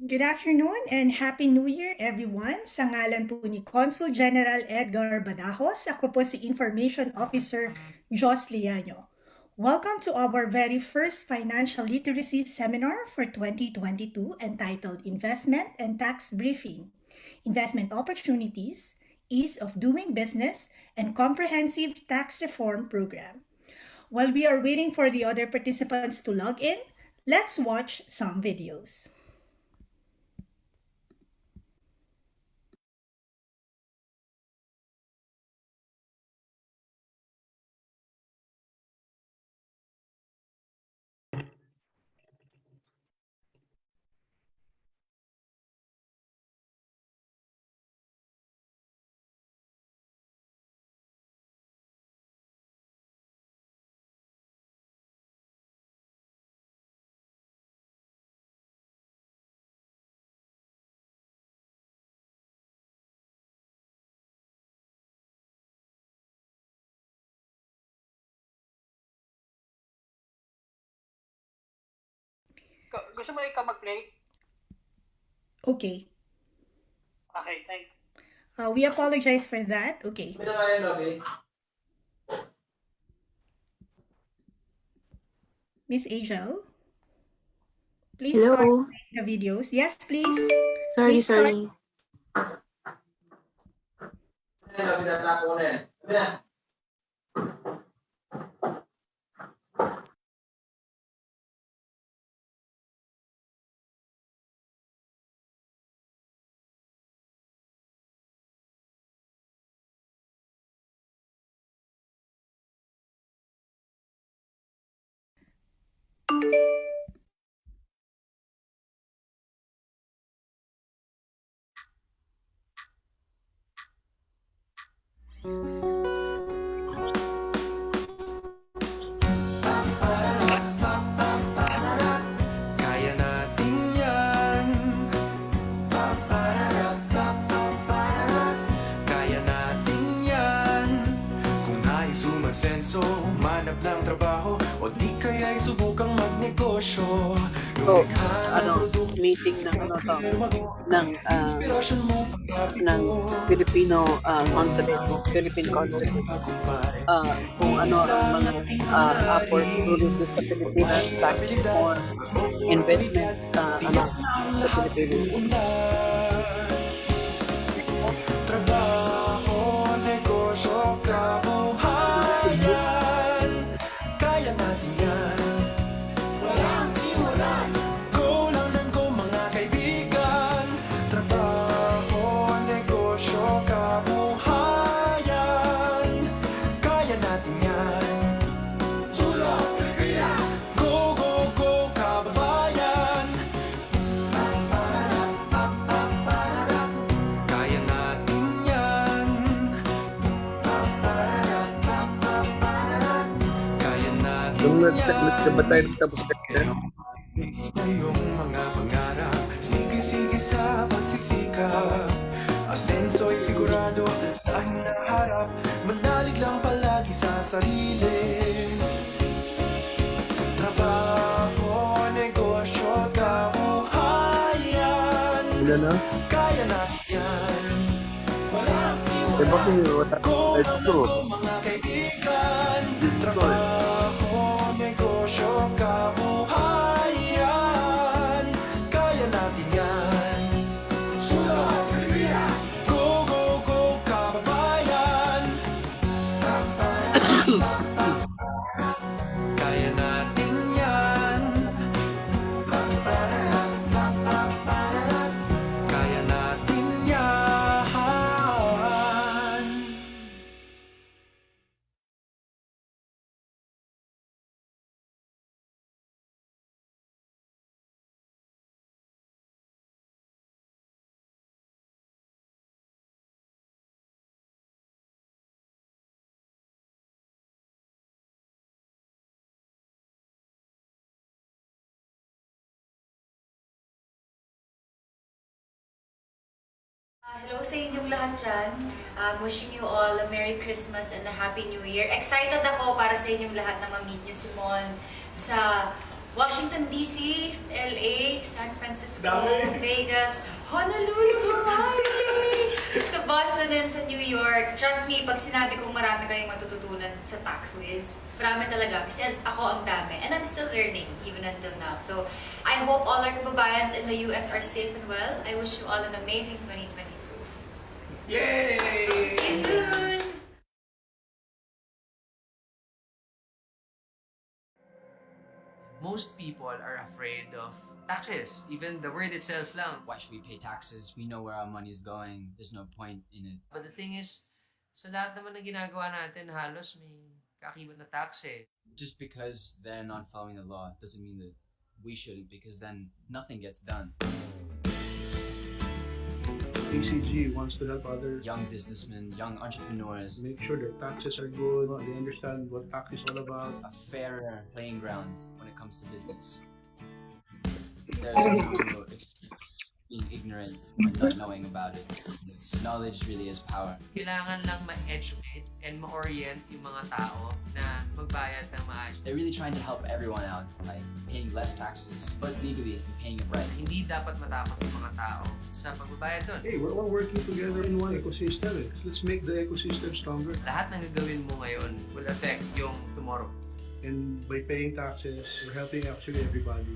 Good afternoon and Happy New Year everyone! Sa ngalan po ni Consul General Edgar Badajos, ako po si Information Officer Jos Liaño. Welcome to our very first Financial Literacy Seminar for 2022 entitled Investment and Tax Briefing, Investment Opportunities, Ease of Doing Business, and Comprehensive Tax Reform Program. While we are waiting for the other participants to log in, let's watch some videos. Gusto mo ikaw mag-play? Okay. Okay, thanks. We apologize for that. Okay. Miss Angel, please start Hello. the videos. Yes, please. Sorry, Please start. sorry. Kaya natin yan. Kaya natin yan. Kung nais umasenso, manap ng trabaho, o di kaya'y subukang magnegosyo. Meeting ng Filipino consulate, Philippine consulate. Kung ano ang mga opportunities sa Pilipinas, tax reform, investment, sa Pilipinas. Trabaho, negosyo, kabuhayan. Kaya natin yan. Walang simulan. Go lang ng go mga kaibigan. Trabaho, negosyo, kabuhayan. Kaya natin yan. Sulong Pilipinas. Go, go, go, kababayan. Kaya natin yan. Kaya natin yan. Sa iyong mga pangarap, sige-sige sa pagsisikap. Asenso'y sigurado sa hinaharap. Manalig lang palagi sa sarili. Trabaho, negosyo, kabuhayan. Kaya natin yan. Walang iwanan. Go lang ng mga kaibigan. Trabaho, negosyo, kabuhayan. Kaya natin yan. Sulong Pilipinas. Go, go, go, kababayan. Kaya natin yan. Kaya natin yan. Hello sa inyong lahat dyan. Wishing you all a Merry Christmas and a Happy New Year. Excited ako para sa inyong lahat na ma-meet nyo si Mon sa Washington, D.C., L.A., San Francisco, Dami. Vegas, Honolulu, Hawaii, sa Boston and sa New York. Trust me, pag sinabi kong marami kayong matututunan sa tax whiz, marami talaga. Kasi ako ang dami. And I'm still learning even until now. So, I hope all our kababayans in the U.S. are safe and well. I wish you all an amazing 2022. Yay! See you soon! Most people are afraid of taxes. Even the word itself lang. Why should we pay taxes? We know where our money is going. There's no point in it. But the thing is, sa lahat naman ng ginagawa natin, halos may kakibat na tax eh. Just because they're not following the law doesn't mean that we shouldn't, because then nothing gets done. ACG wants to help other Young businessmen, young entrepreneurs, make sure their taxes are good, they understand what tax is all about. a fairer playing ground when it comes to business. There's no being ignorant and not knowing about it. Knowledge really is power. Kailangan lang ma-educate and ma-orient yung mga tao na magbayad ng maayos. They're really trying to help everyone out by paying less taxes, but legally and paying it right. Hindi dapat matakot yung mga tao sa pagbabayad doon. Hey, we're all working together in one ecosystem. Let's make the ecosystem stronger. Lahat ng gagawin mo ngayon will affect yung tomorrow. And by paying taxes, we're helping actually everybody.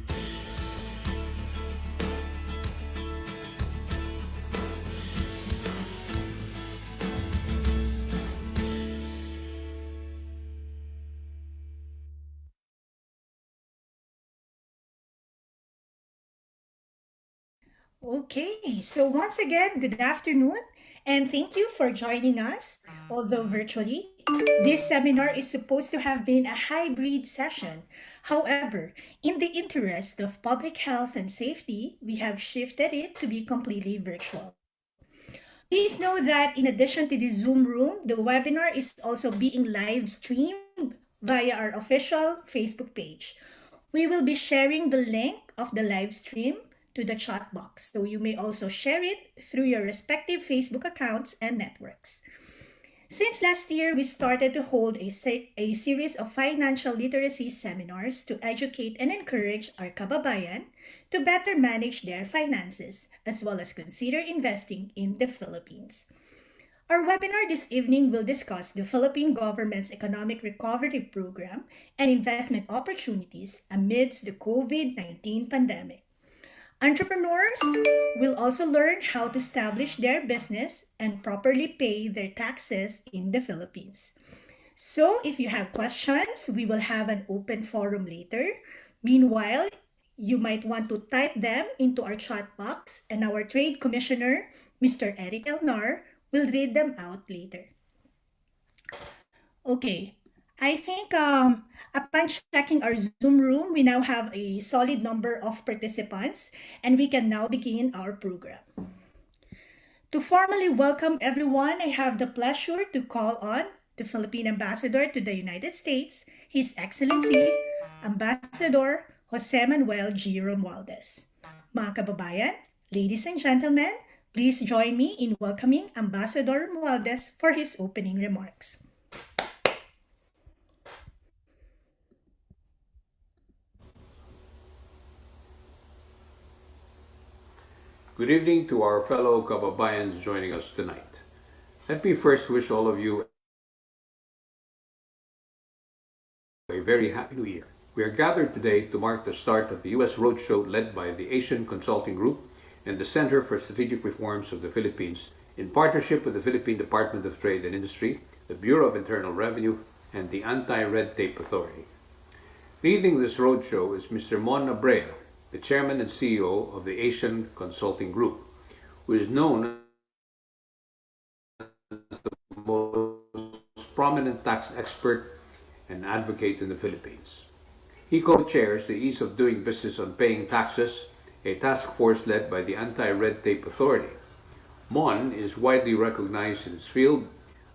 Okay, so once again, good afternoon, and thank you for joining us, although virtually. This seminar is supposed to have been a hybrid session. However, in the interest of public health and safety, we have shifted it to be completely virtual. Please know that in addition to the Zoom room, the webinar is also being live streamed via our official Facebook page. We will be sharing the link of the live stream to the chat box, so you may also share it through your respective Facebook accounts and networks. Since last year, we started to hold a series of financial literacy seminars to educate and encourage our kababayan to better manage their finances, as well as consider investing in the Philippines. Our webinar this evening will discuss the Philippine government's economic recovery program and investment opportunities amidst the COVID-19 pandemic. Entrepreneurs will also learn how to establish their business and properly pay their taxes in the Philippines. So, if you have questions, we will have an open forum later. Meanwhile, you might want to type them into our chat box, and our Trade Commissioner, Mr. Eric Elnar, will read them out later. Okay, I think upon checking our Zoom room, we now have a solid number of participants, and we can now begin our program. To formally welcome everyone, I have the pleasure to call on the Philippine Ambassador to the United States, His Excellency, Ambassador Jose Manuel G. Romualdez. Mga kababayan, ladies and gentlemen, please join me in welcoming Ambassador Romualdez for his opening remarks. Good evening to our fellow kababayans joining us tonight. Let me first wish all of you a very happy new year. We are gathered today to mark the start of the U.S. Roadshow led by the Asian Consulting Group and the Center for Strategic Reforms of the Philippines in partnership with the Philippine Department of Trade and Industry, the Bureau of Internal Revenue, and the Anti-Red Tape Authority. Leading this roadshow is Mr. Mon Abreu, the Chairman and CEO of the Asian Consulting Group, who is known as the most prominent tax expert and advocate in the Philippines. He co-chairs the Ease of Doing Business on Paying Taxes, a task force led by the Anti-Red Tape Authority. Mon is widely recognized in his field,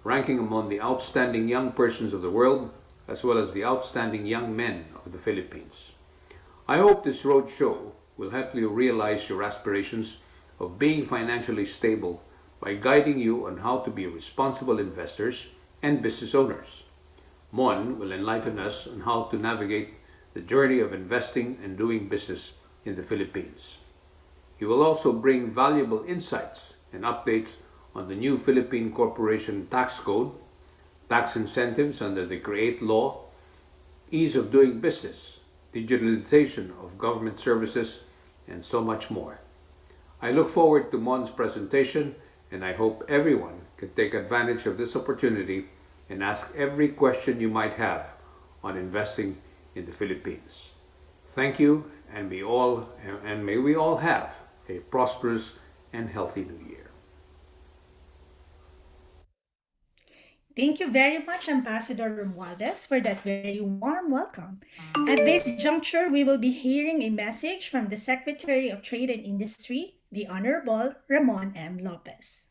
ranking among the outstanding young persons of the world, as well as the outstanding young men of the Philippines. I hope this roadshow will help you realize your aspirations of being financially stable by guiding you on how to be responsible investors and business owners. Mon will enlighten us on how to navigate the journey of investing and doing business in the Philippines. He will also bring valuable insights and updates on the new Philippine Corporation Tax Code, tax incentives under the CREATE law, ease of doing business, digitalization of government services, and so much more. I look forward to Mon's presentation, and I hope everyone can take advantage of this opportunity and ask every question you might have on investing in the Philippines. Thank you, and may we all have a prosperous and healthy new year. Thank you very much, Ambassador Romualdez, for that very warm welcome. At this juncture, we will be hearing a message from the Secretary of Trade and Industry, the Honorable Ramon M. Lopez.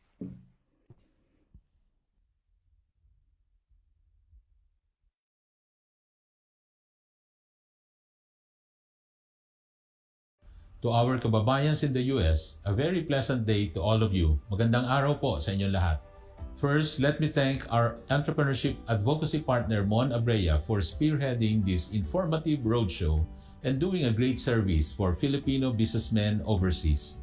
To our kababayans in the US, a very pleasant day to all of you. Magandang araw po sa inyong lahat. First, let me thank our entrepreneurship advocacy partner Mon Abrea for spearheading this informative roadshow and doing a great service for Filipino businessmen overseas.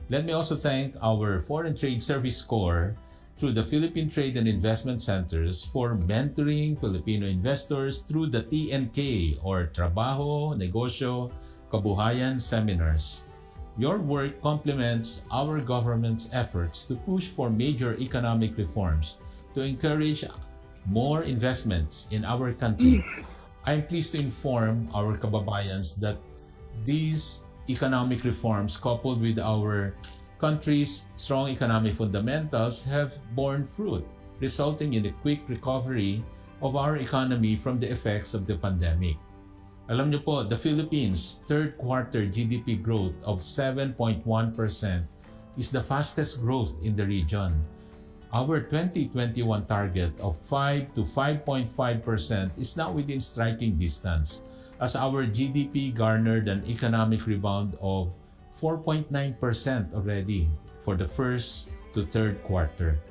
Let me also thank our Foreign Trade Service Corps through the Philippine Trade and Investment Centers for mentoring Filipino investors through the TNK or Trabajo, Negosyo, Kabuhayan seminars. Your work complements our government's efforts to push for major economic reforms to encourage more investments in our country. I am pleased to inform our kababayans that these economic reforms, coupled with our country's strong economic fundamentals, have borne fruit, resulting in a quick recovery of our economy from the effects of the pandemic. Alam niyo po, the Philippines' third quarter GDP growth of 7.1% is the fastest growth in the region. Our 2021 target of 5 to 5.5% is now within striking distance as our GDP garnered an economic rebound of 4.9% already for the first to third quarter.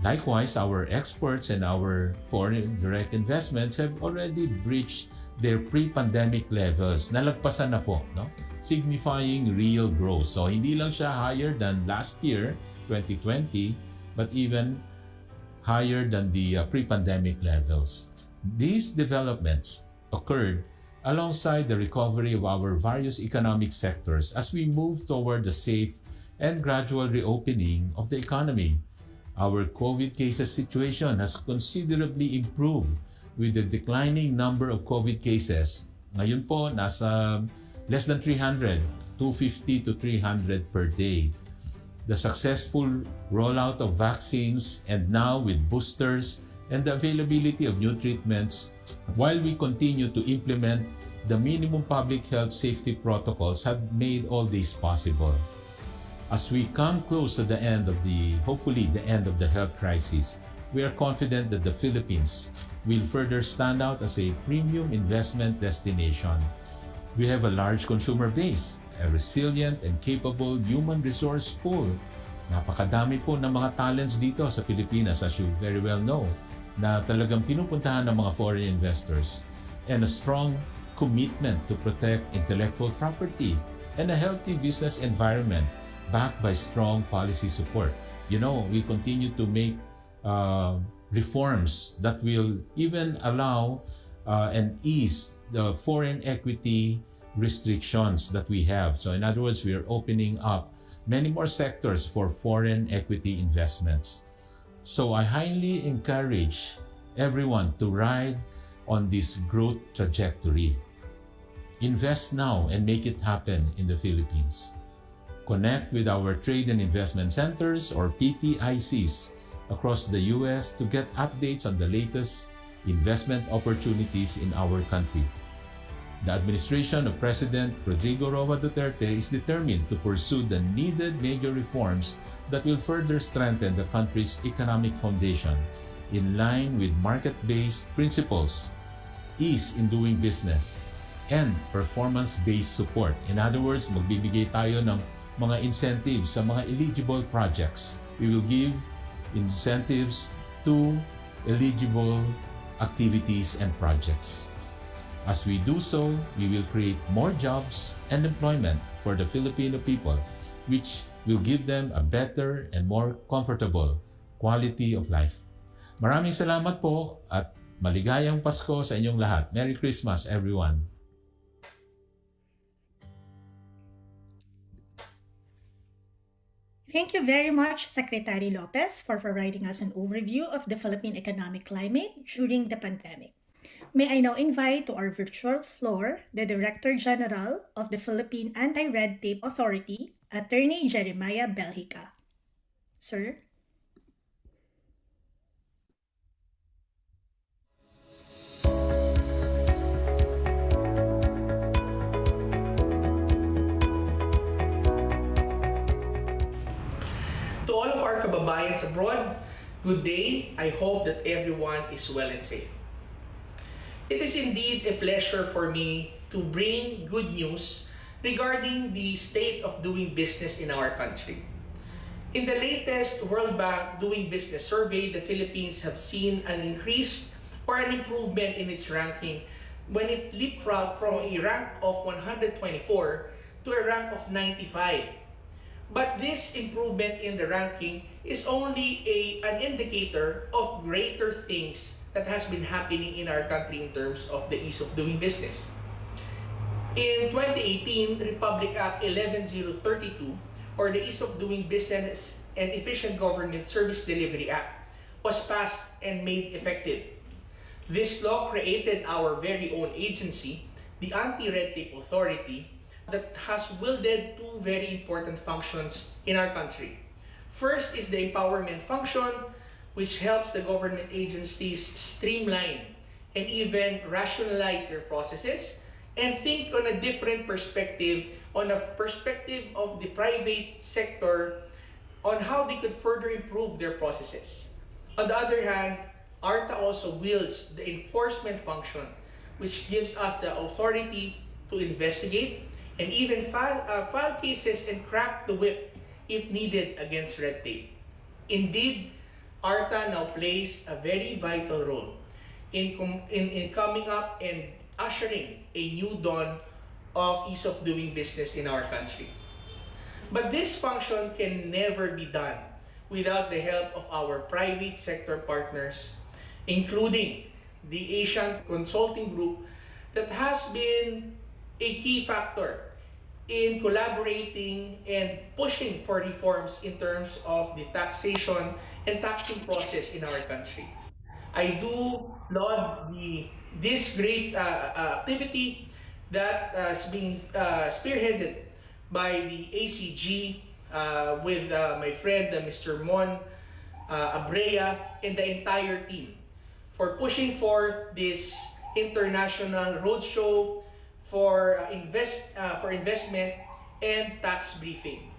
Likewise, our exports and our foreign direct investments have already breached their pre-pandemic levels. Nalagpasan na po, no? Signifying real growth. So, hindi lang siya higher than last year, 2020, but even higher than the pre-pandemic levels. These developments occurred alongside the recovery of our various economic sectors as we move toward the safe and gradual reopening of the economy. Our COVID cases situation has considerably improved with the declining number of COVID cases. Ngayon po, nasa less than 300, 250 to 300 per day. The successful rollout of vaccines and now with boosters and the availability of new treatments, while we continue to implement the minimum public health safety protocols, have made all this possible. As we come close to the end of hopefully the end of the health crisis, we are confident that the Philippines will further stand out as a premium investment destination. We have a large consumer base, a resilient and capable human resource pool. Napakadami po ng mga talents dito sa Pilipinas, as you very well know, na talagang pinupuntahan ng mga foreign investors, and a strong commitment to protect intellectual property and a healthy business environment backed by strong policy support. You know, we continue to make reforms that will even allow and ease the foreign equity restrictions that we have. So in other words, we are opening up many more sectors for foreign equity investments. So I highly encourage everyone to ride on this growth trajectory. Invest now and make it happen in the Philippines. Connect with our trade and investment centers or PTICs across the US to get updates on the latest investment opportunities in our country. The administration of President Rodrigo Roa Duterte is determined to pursue the needed major reforms that will further strengthen the country's economic foundation in line with market-based principles, ease in doing business, and performance-based support. In other words, magbibigay tayo ng mga incentives sa mga eligible projects. We will give incentives to eligible activities and projects. As we do so, we will create more jobs and employment for the Filipino people, which will give them a better and more comfortable quality of life. Maraming salamat po at maligayang Pasko sa inyong lahat. Merry Christmas, everyone! Thank you very much, Secretary Lopez, for providing us an overview of the Philippine economic climate during the pandemic. May I now invite to our virtual floor the Director General of the Philippine Anti-Red Tape Authority, Attorney Jeremiah Belhica. Sir? To all of our kababayans abroad, good day. I hope that everyone is well and safe. It is indeed a pleasure for me to bring good news regarding the state of doing business in our country. In the latest World Bank Doing Business Survey, the Philippines have seen an increase or an improvement in its ranking when it leapfrogged from a rank of 124 to a rank of 95. But this improvement in the ranking is only an indicator of greater things that has been happening in our country in terms of the ease of doing business. In 2018, Republic Act 11032, or the Ease of Doing Business and Efficient Government Service Delivery Act, was passed and made effective. This law created our very own agency, the Anti-Red Tape Authority, that has wielded two very important functions in our country. First is the empowerment function, which helps the government agencies streamline and even rationalize their processes and think on a different perspective, on a perspective of the private sector, on how they could further improve their processes. On the other hand, ARTA also wields the enforcement function, which gives us the authority to investigate and even file cases and crack the whip if needed against red tape. Indeed, ARTA now plays a very vital role in coming up and ushering a new dawn of ease of doing business in our country. But this function can never be done without the help of our private sector partners, including the Asian Consulting Group that has been a key factor in collaborating and pushing for reforms in terms of the taxation and taxing process in our country. I do laud this great activity that is being spearheaded by the ACG with my friend Mr. Mon Abrea and the entire team for pushing forth this international roadshow for investment and tax briefing.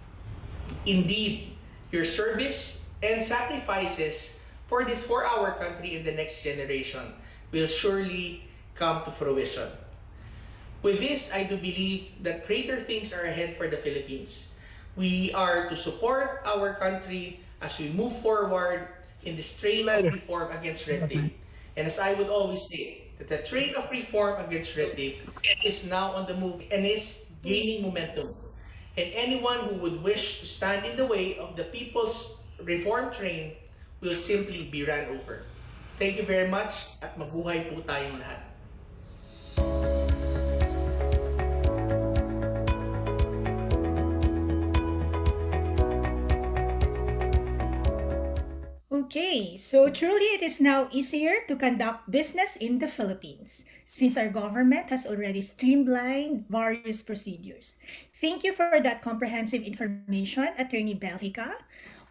Indeed, your service and sacrifices for our country in the next generation will surely come to fruition. With this, I do believe that greater things are ahead for the Philippines. We are to support our country as we move forward in this train of reform against red tape. And as I would always say, that the train of reform against red tape is now on the move and is gaining momentum. And anyone who would wish to stand in the way of the people's reform train will simply be run over. Thank you very much at mabuhay po tayong lahat. Okay, so truly it is now easier to conduct business in the Philippines since our government has already streamlined various procedures. Thank you for that comprehensive information, Attorney Belhica.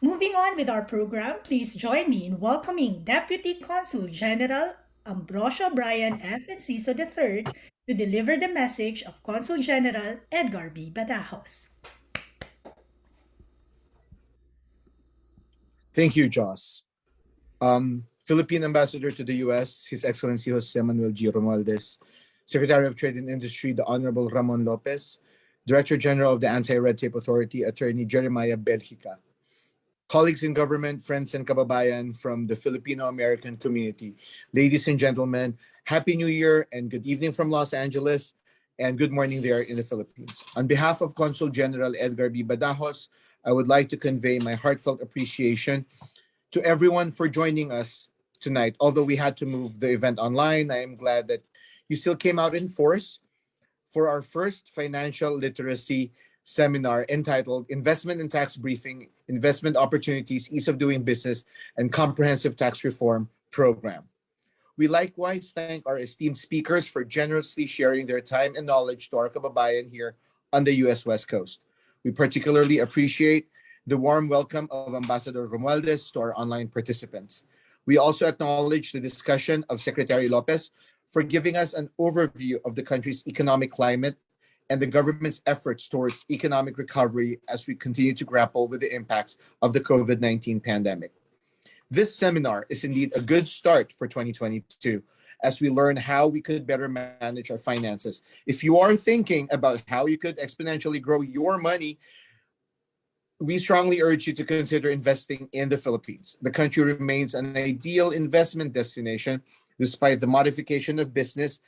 Moving on with our program, please join me in welcoming Deputy Consul General Ambrosio Brian F. Enciso III to deliver the message of Consul General Edgar B. Badajos. Thank you, Joss. Philippine Ambassador to the U.S., His Excellency Jose Manuel G. Romualdez, Secretary of Trade and Industry, the Honorable Ramon Lopez, Director General of the Anti-Red Tape Authority, Attorney Jeremiah Belhica, colleagues in government, friends and kababayan from the Filipino-American community, ladies and gentlemen, Happy New Year and good evening from Los Angeles and good morning there in the Philippines. On behalf of Consul General Edgar B. Badajos, I would like to convey my heartfelt appreciation to everyone for joining us tonight. Although we had to move the event online, I am glad that you still came out in force for our first financial literacy seminar entitled Investment and Tax Briefing, Investment Opportunities, Ease of Doing Business, and Comprehensive Tax Reform Program. We likewise thank our esteemed speakers for generously sharing their time and knowledge to our kababayan here on the US West Coast. We particularly appreciate the warm welcome of Ambassador Romualdez to our online participants. We also acknowledge the discussion of Secretary Lopez for giving us an overview of the country's economic climate and the government's efforts towards economic recovery as we continue to grapple with the impacts of the COVID-19 pandemic. This seminar is indeed a good start for 2022 as we learn how we could better manage our finances. If you are thinking about how you could exponentially grow your money, we strongly urge you to consider investing in the Philippines. The country remains an ideal investment destination despite the modification of business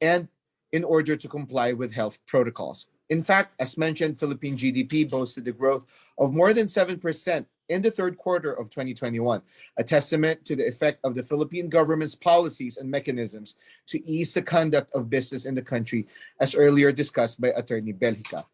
and in order to comply with health protocols. In fact, as mentioned, Philippine GDP boasted a growth of more than 7% in the third quarter of 2021, a testament to the effect of the Philippine government's policies and mechanisms to ease the conduct of business in the country, as earlier discussed by Attorney Belhica.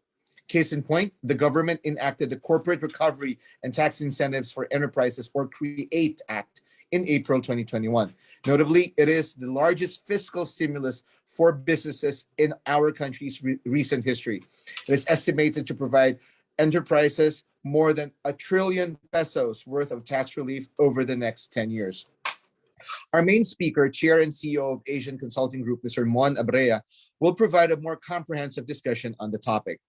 Case in point, the government enacted the Corporate Recovery and Tax Incentives for Enterprises, or CREATE Act, in April 2021. Notably, it is the largest fiscal stimulus for businesses in our country's recent history. It is estimated to provide enterprises more than ₱1 trillion worth of tax relief over the next 10 years. Our main speaker, Chair and CEO of Asian Consulting Group, Mr. Mon Abrea, will provide a more comprehensive discussion on the topic.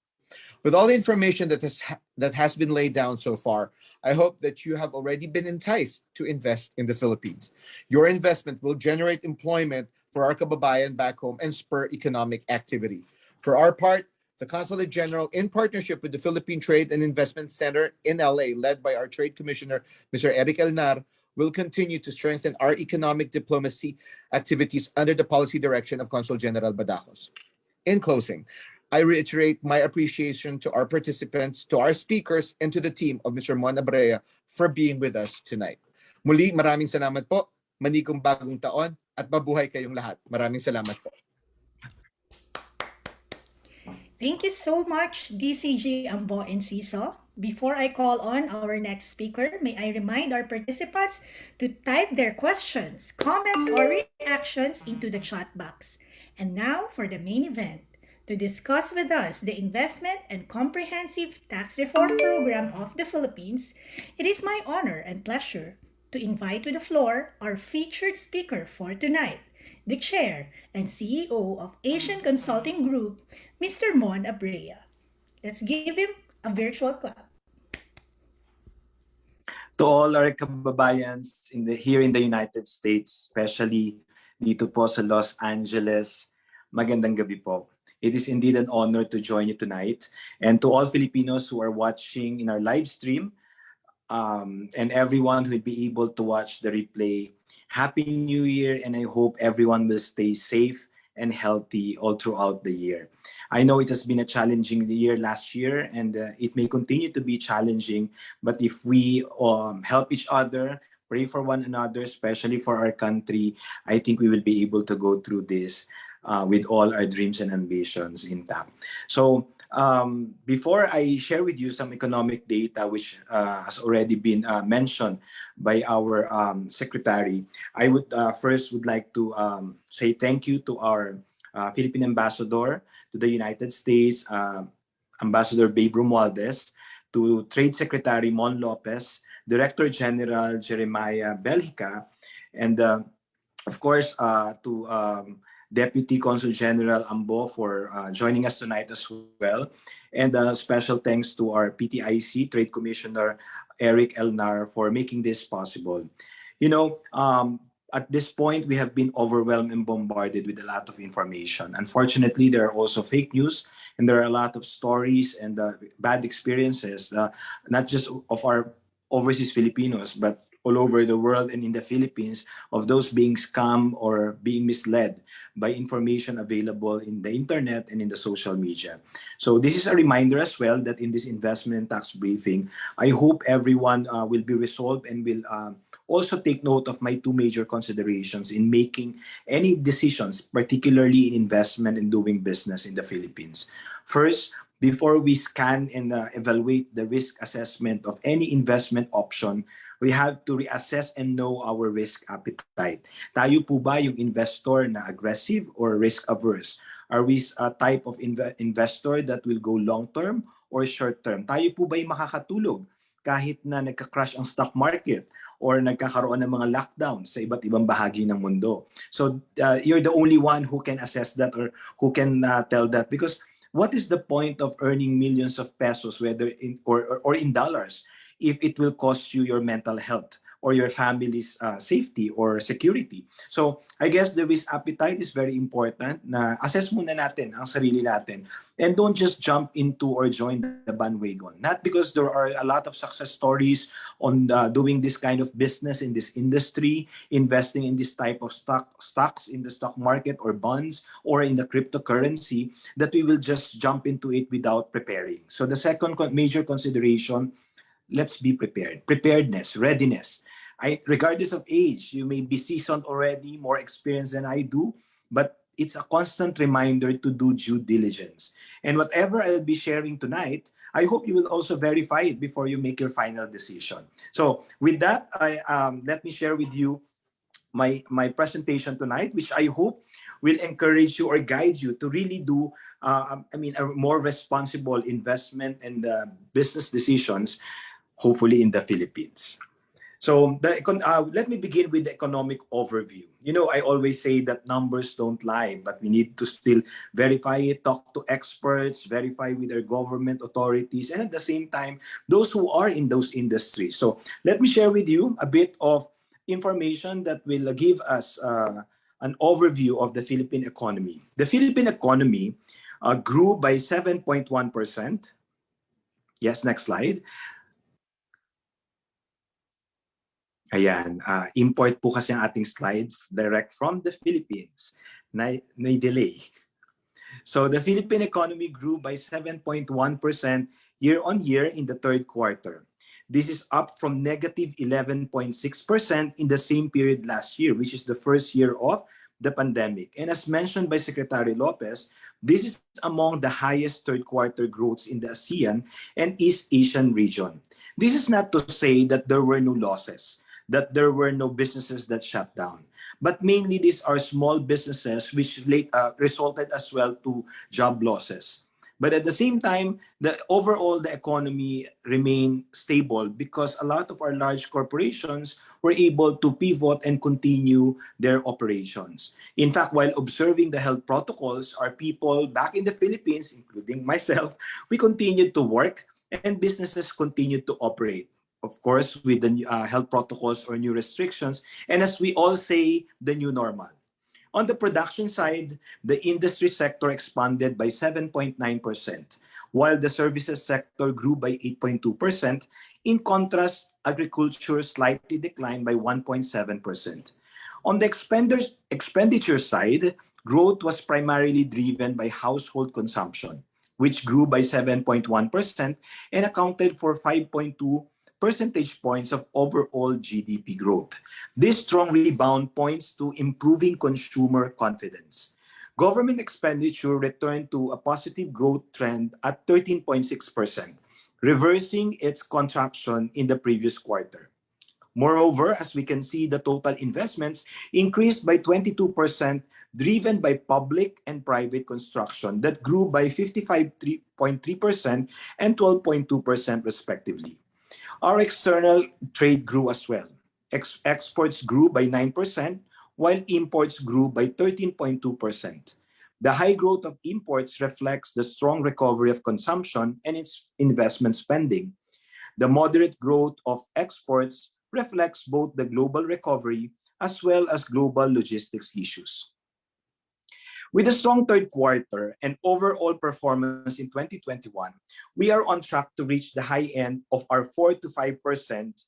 With all the information that has been laid down so far, I hope that you have already been enticed to invest in the Philippines. Your investment will generate employment for our kababayan back home and spur economic activity. For our part, the Consulate General, in partnership with the Philippine Trade and Investment Center in LA, led by our Trade Commissioner, Mr. Eric Elnar, will continue to strengthen our economic diplomacy activities under the policy direction of Consul General Badajos. In closing, I reiterate my appreciation to our participants, to our speakers, and to the team of Mr. Mon Abrea for being with us tonight. Muli, maraming salamat po. Manigong bagong taon at mabuhay kayong lahat. Maraming salamat po. Thank you so much, DCG Ambo and Ciso. Before I call on our next speaker, may I remind our participants to type their questions, comments, or reactions into the chat box. And now for the main event. To discuss with us the Investment and Comprehensive Tax Reform Program of the Philippines, it is my honor and pleasure to invite to the floor our featured speaker for tonight, the Chair and CEO of Asian Consulting Group, Mr. Mon Abrea. Let's give him a virtual clap. To all our kababayans here in the United States, especially dito po sa Los Angeles, magandang gabi po. It is indeed an honor to join you tonight. And to all Filipinos who are watching in our live stream, and everyone who will be able to watch the replay, Happy New Year, and I hope everyone will stay safe and healthy all throughout the year. I know it has been a challenging year last year, and it may continue to be challenging, but if we help each other, pray for one another, especially for our country, I think we will be able to go through this with all our dreams and ambitions intact. So before I share with you some economic data, which has already been mentioned by our secretary, I would first would like to say thank you to our Philippine ambassador to the United States, Ambassador Babe Romualdez, to Trade Secretary Mon Lopez, Director General Jeremiah Belhica, and of course to Deputy Consul General Ambo for joining us tonight as well. And special thanks to our PTIC Trade Commissioner Eric Elnar for making this possible. You know, at this point, we have been overwhelmed and bombarded with a lot of information. Unfortunately, there are also fake news, and there are a lot of stories and bad experiences, not just of our overseas Filipinos, but all over the world and in the Philippines of those being scammed or being misled by information available in the internet and in the social media. So this is a reminder as well that in this investment and tax briefing, I hope everyone will be resolved and will also take note of my two major considerations in making any decisions, particularly in investment and doing business in the Philippines. First, before we scan and evaluate the risk assessment of any investment option, we have to reassess and know our risk appetite. Tayo po ba yung investor na aggressive or risk averse? Are we a type of investor that will go long term or short term? Tayo po ba yung makakatulog kahit na nagka-crash ang stock market or nagkakaroon ng mga lockdown sa iba't ibang bahagi ng mundo? So you're the only one who can assess that or who can tell that, because what is the point of earning millions of pesos, whether in or in dollars, if it will cost you your mental health or your family's safety or security? So I guess the risk appetite is very important. Na assess muna natin ang sarili natin and don't just jump into or join the bandwagon. Not because there are a lot of success stories on doing this kind of business in this industry, investing in this type of stocks in the stock market or bonds or in the cryptocurrency, that we will just jump into it without preparing. So the second major consideration, let's be prepared. Preparedness, readiness. Regardless of age, you may be seasoned already, more experienced than I do, but it's a constant reminder to do due diligence. And whatever I'll be sharing tonight, I hope you will also verify it before you make your final decision. So with that, let me share with you my presentation tonight, which I hope will encourage you or guide you to really do, a more responsible investment and business decisions, hopefully in the Philippines. So let me begin with the economic overview. You know, I always say that numbers don't lie, but we need to still verify it, talk to experts, verify with our government authorities, and at the same time, those who are in those industries. So let me share with you a bit of information that will give us an overview of the Philippine economy. The Philippine economy grew by 7.1%. Yes, next slide. Ayan, import po kasi ang ating slide direct from the Philippines. May delay. So the Philippine economy grew by 7.1% year on year in the third quarter. This is up from negative 11.6% in the same period last year, which is the first year of the pandemic. And as mentioned by Secretary Lopez, this is among the highest third quarter growths in the ASEAN and East Asian region. This is not to say that there were no losses, that there were no businesses that shut down. But mainly these are small businesses which resulted as well to job losses. But at the same time, the economy remained stable because a lot of our large corporations were able to pivot and continue their operations. In fact, while observing the health protocols, our people back in the Philippines, including myself, we continued to work and businesses continued to operate. Of course, with the health protocols or new restrictions, and as we all say, the new normal. On the production side, the industry sector expanded by 7.9%, while the services sector grew by 8.2%. In contrast, agriculture slightly declined by 1.7%. On the expenditure side, growth was primarily driven by household consumption, which grew by 7.1% and accounted for 5.2 percentage points of overall GDP growth. This strong rebound points to improving consumer confidence. Government expenditure returned to a positive growth trend at 13.6%, reversing its contraction in the previous quarter. Moreover, as we can see, the total investments increased by 22%, driven by public and private construction that grew by 55.3% and 12.2% respectively. Our external trade grew as well. Exports grew by 9%, while imports grew by 13.2%. The high growth of imports reflects the strong recovery of consumption and its investment spending. The moderate growth of exports reflects both the global recovery as well as global logistics issues. With a strong third quarter and overall performance in 2021, we are on track to reach the high end of our 4 to 5%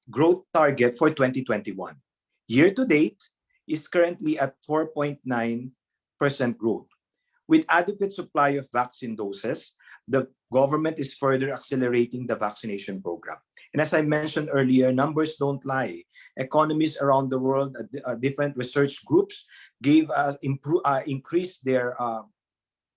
growth target for 2021. Year to date is currently at 4.9% growth. With adequate supply of vaccine doses, the government is further accelerating the vaccination program. And as I mentioned earlier, numbers don't lie. Economies around the world, different research groups gave increased their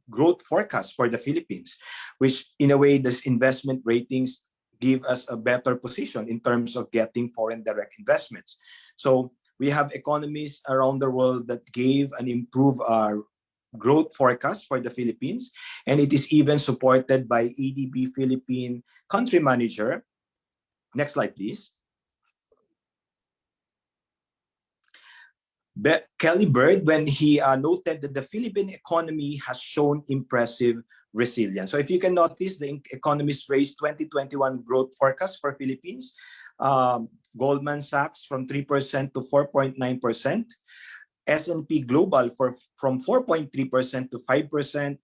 growth forecast for the Philippines, which in a way, this investment ratings give us a better position in terms of getting foreign direct investments. So we have economies around the world that gave and improved our growth forecast for the Philippines, and it is even supported by ADB Philippine country manager. Next slide, please. Kelly Bird, when he noted that the Philippine economy has shown impressive resilience. So if you can notice, the economists raised 2021 growth forecast for Philippines. Goldman Sachs from 3% to 4.9%. S&P Global from 4.3% to 5%,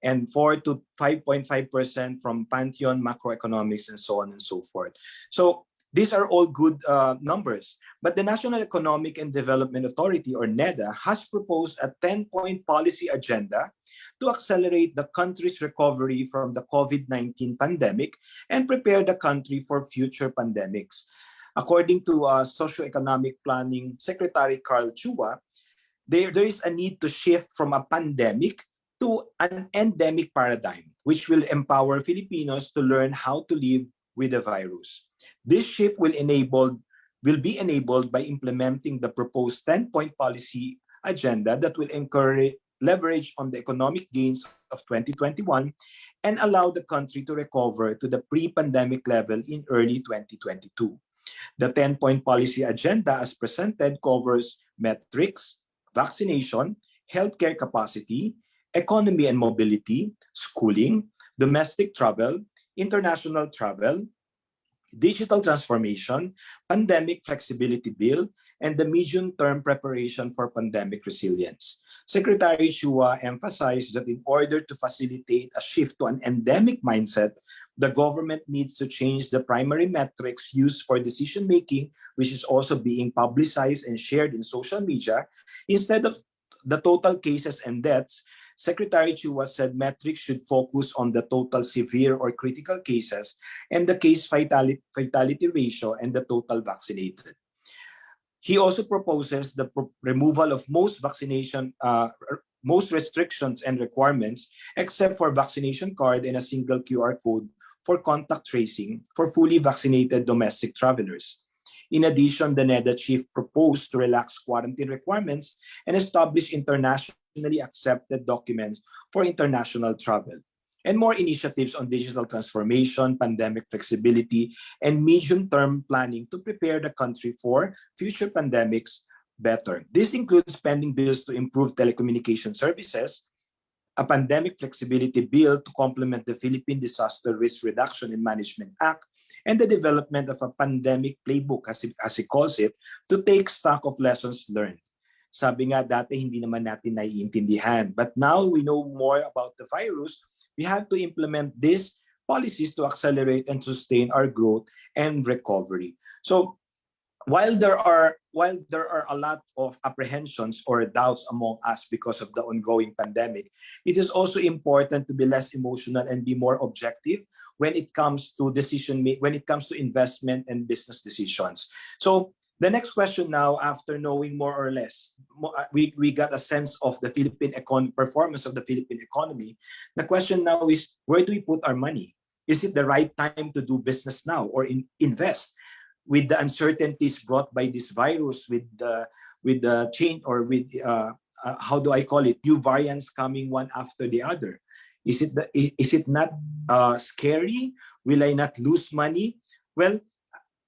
and 4 to 5.5% from Pantheon Macroeconomics, and so on and so forth. So these are all good numbers. But the National Economic and Development Authority, or NEDA, has proposed a 10-point policy agenda to accelerate the country's recovery from the COVID-19 pandemic and prepare the country for future pandemics. According to Socioeconomic Planning Secretary Carl Chua, there is a need to shift from a pandemic to an endemic paradigm, which will empower Filipinos to learn how to live with the virus. This shift will be enabled by implementing the proposed 10-point policy agenda that will encourage leverage on the economic gains of 2021 and allow the country to recover to the pre-pandemic level in early 2022. The 10-point policy agenda as presented covers metrics, vaccination, healthcare capacity, economy and mobility, schooling, domestic travel, international travel, digital transformation, pandemic flexibility bill, and the medium-term preparation for pandemic resilience. Secretary Chua emphasized that in order to facilitate a shift to an endemic mindset, the government needs to change the primary metrics used for decision-making, which is also being publicized and shared in social media. Instead of the total cases and deaths, Secretary Chua said metrics should focus on the total severe or critical cases and the case fatality ratio and the total vaccinated. He also proposes the removal of most restrictions and requirements except for vaccination card and a single QR code for contact tracing for fully vaccinated domestic travelers. In addition, the NEDA chief proposed to relax quarantine requirements and establish internationally accepted documents for international travel, and more initiatives on digital transformation, pandemic flexibility, and medium-term planning to prepare the country for future pandemics better. This includes spending bills to improve telecommunication services, a pandemic flexibility bill to complement the Philippine Disaster Risk Reduction and Management Act, and the development of a pandemic playbook, as he calls it, to take stock of lessons learned. Sabi nga dati, hindi naman natin naiintindihan. But now we know more about the virus, we have to implement these policies to accelerate and sustain our growth and recovery. So while there are a lot of apprehensions or doubts among us because of the ongoing pandemic, it is also important to be less emotional and be more objective when it comes to when it comes to investment and business decisions. So the next question now, after knowing more or less, we got a sense of the Philippine performance of the Philippine economy. The question now is, where do we put our money? Is it the right time to do business now or invest? With the uncertainties brought by this virus, with the change, or with how do I call it, new variants coming one after the other, is it not scary? Will I not lose money? Well,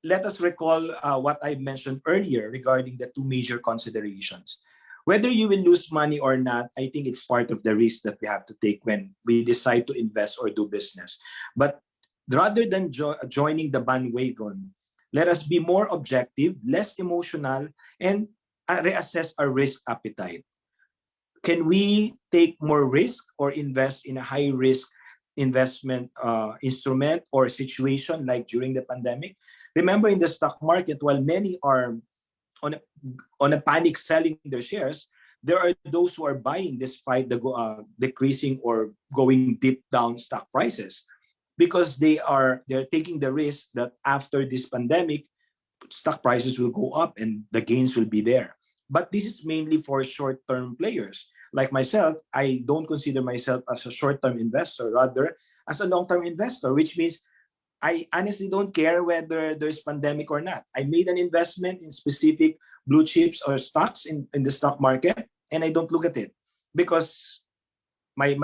let us recall what I mentioned earlier regarding the two major considerations. Whether you will lose money or not, I think it's part of the risk that we have to take when we decide to invest or do business. But rather than joining the bandwagon, let us be more objective, less emotional, and reassess our risk appetite. Can we take more risk or invest in a high-risk investment instrument or situation like during the pandemic? Remember, in the stock market, while many are on a, on a panic selling their shares, there are those who are buying despite the decreasing or going deep down stock prices, because they're taking the risk that after this pandemic, stock prices will go up and the gains will be there. But this is mainly for short-term players. Like myself, I don't consider myself as a short-term investor, rather as a long-term investor, which means I honestly don't care whether there's pandemic or not. I made an investment in specific blue chips or stocks in the stock market, and I don't look at it, because my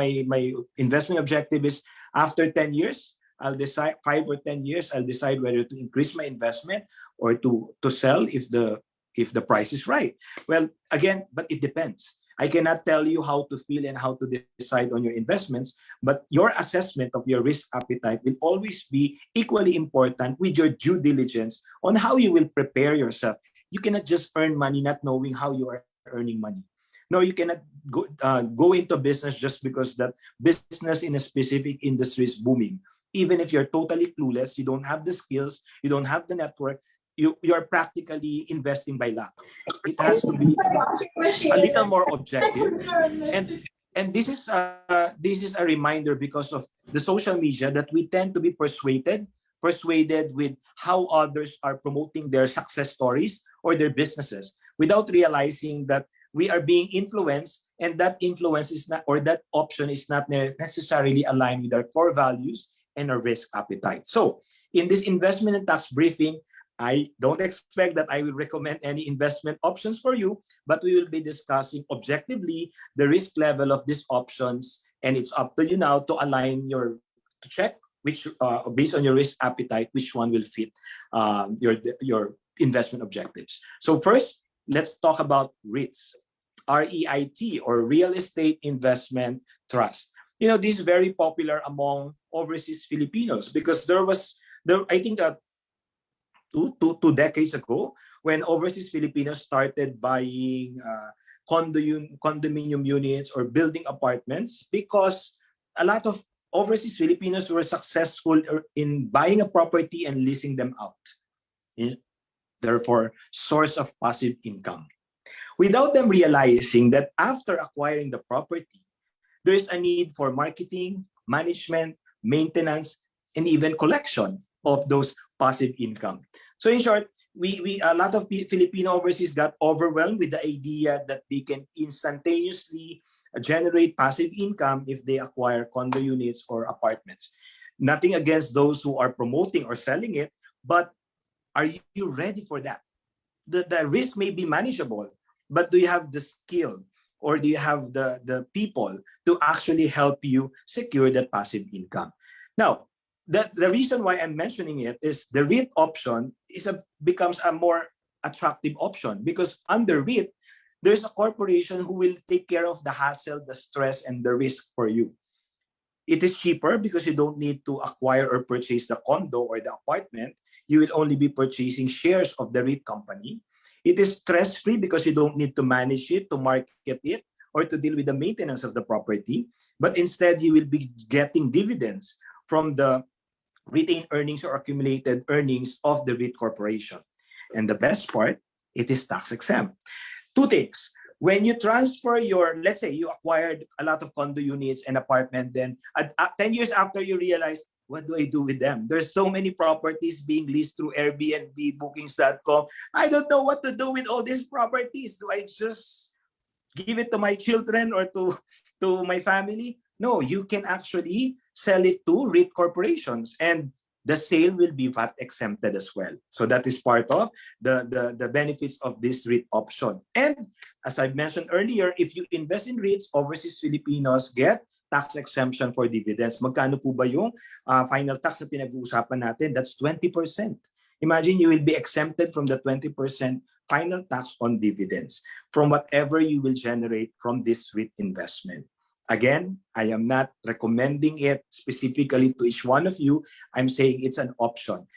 investment objective is, after 10 years, I'll decide, 5 or 10 years, I'll decide whether to increase my investment or to sell if the price is right. Well, again, but it depends. I cannot tell you how to feel and how to decide on your investments, but your assessment of your risk appetite will always be equally important with your due diligence on how you will prepare yourself. You cannot just earn money not knowing how you are earning money. No, you cannot go into business just because that business in a specific industry is booming. Even if you're totally clueless, you don't have the skills, you don't have the network, you're practically investing by luck. It has to be a little more objective. And this is a reminder, because of the social media, that we tend to be persuaded with how others are promoting their success stories or their businesses, without realizing that we are being influenced, and that influence is not, or that option is not necessarily aligned with our core values and our risk appetite. So in this investment and tax briefing, I don't expect that I will recommend any investment options for you, but we will be discussing objectively the risk level of these options, and it's up to you now to align to check which, based on your risk appetite, which one will fit your investment objectives. So first, let's talk about REITs, REIT, or Real Estate Investment Trust. This is very popular among overseas Filipinos, because I think, 2 decades ago, when overseas Filipinos started buying condominium units or building apartments, because a lot of overseas Filipinos were successful in buying a property and leasing them out. Therefore, source of passive income. Without them realizing that after acquiring the property, there is a need for marketing, management, maintenance, and even collection of those passive income. So in short, a lot of Filipino overseas got overwhelmed with the idea that they can instantaneously generate passive income if they acquire condo units or apartments. Nothing against those who are promoting or selling it, but are you ready for that? The risk may be manageable, but do you have the skill, or do you have the people to actually help you secure that passive income? Now, the reason why I'm mentioning it is the REIT option becomes a more attractive option, because under REIT, there's a corporation who will take care of the hassle, the stress, and the risk for you. It is cheaper because you don't need to acquire or purchase the condo or the apartment. You will only be purchasing shares of the REIT company. It is stress-free because you don't need to manage it, to market it, or to deal with the maintenance of the property. But instead, you will be getting dividends from the retained earnings or accumulated earnings of the REIT corporation. And the best part, it is tax exempt. 2 things. When you transfer let's say you acquired a lot of condo units and apartment, then 10 years after, you realize, what do I do with them? There's so many properties being leased through Airbnb, bookings.com. I don't know what to do with all these properties. Do I just give it to my children or to my family? No, you can actually sell it to REIT corporations, and the sale will be VAT exempted as well. So that is part of the benefits of this REIT option. And as I mentioned earlier, if you invest in REITs, overseas Filipinos get tax exemption for dividends. Magkano po ba yung final tax na pinag-uusapan natin? That's 20%. Imagine you will be exempted from the 20% final tax on dividends from whatever you will generate from this REIT investment. Again, I am not recommending it specifically to each one of you. I'm saying it's an option.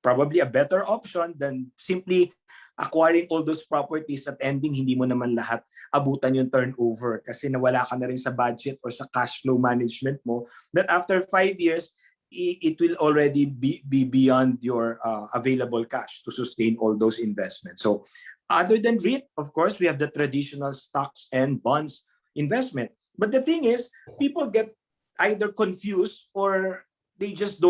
Probably a better option than simply acquiring all those properties at ending hindi mo naman lahat abutan yung turnover kasi nawala ka na rin sa budget or sa cash flow management mo, that after 5 years, it will already be beyond your available cash to sustain all those investments. So other than REIT, of course, we have the traditional stocks and bonds investment. But the thing is, people get either confused or they just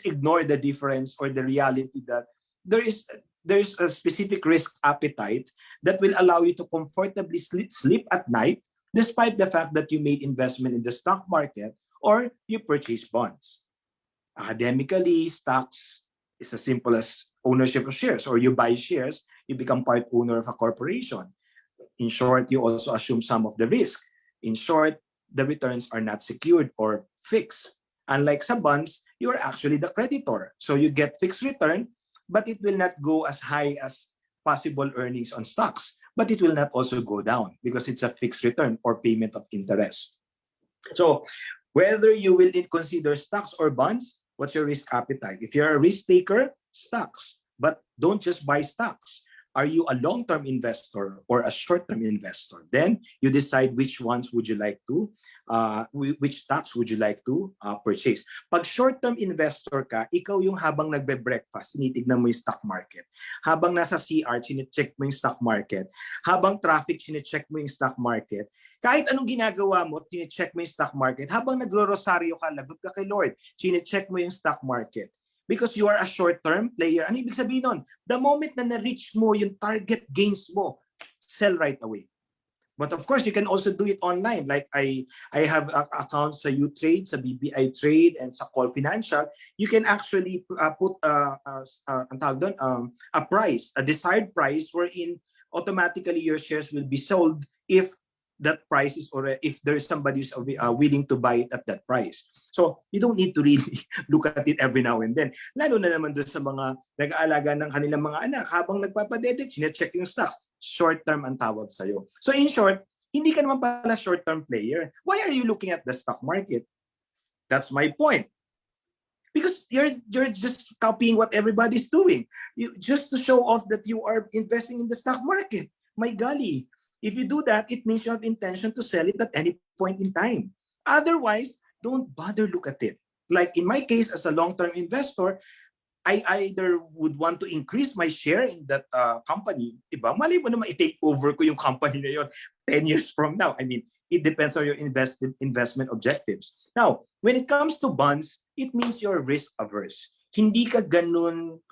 ignore the difference or the reality that there is a specific risk appetite that will allow you to comfortably sleep at night despite the fact that you made investment in the stock market or you purchase bonds. Academically, stocks is as simple as ownership of shares, or you buy shares, you become part owner of a corporation. In short, you also assume some of the risk. In short, the returns are not secured or fixed. Unlike sa bonds, you are actually the creditor. So you get fixed return, but it will not go as high as possible earnings on stocks. But it will not also go down because it's a fixed return or payment of interest. So whether you will consider stocks or bonds, what's your risk appetite? If you're a risk taker, stocks. But don't just buy stocks. Are you a long-term investor or a short-term investor? Then you decide which ones would you like to, which stocks would you like to purchase. Pag short-term investor ka, ikaw yung habang nagbe-breakfast, tinitignan mo yung stock market. Habang nasa CR, chinecheck mo yung stock market. Habang traffic, chinecheck mo yung stock market. Kahit anong ginagawa mo, chinecheck mo yung stock market. Habang nagro-rosaryo ka, lagot ka kay Lord, chinecheck mo yung stock market. Because you are a short-term player. Ano ibig sabihin nun? The moment na na-reach mo yung target gains mo, sell right away. But of course, you can also do it online. Like I have accounts sa U-Trade, sa BBI Trade, and sa Call Financial. You can actually put a price, a desired price, wherein automatically your shares will be sold if that price is, or if there's somebody who's willing to buy it at that price. So you don't need to really look at it every now and then. Lalo na naman doon sa mga nag-aalaga ng kanilang mga anak, habang nagpapadedit, sinecheck yung stocks. Short-term ang tawag sa'yo. So in short, hindi ka naman pala short-term player. Why are you looking at the stock market? That's my point. Because you're just copying what everybody's doing. Just to show off that you are investing in the stock market. My golly. If you do that, it means you have intention to sell it at any point in time. Otherwise, don't bother look at it. Like in my case, as a long-term investor, I either would want to increase my share in that company. Diba? Mali mo naman i-take over ko yung company na yun 10 years from now. I mean, it depends on your investment objectives. Now, when it comes to bonds, it means you're risk averse. Hindi ka ganun,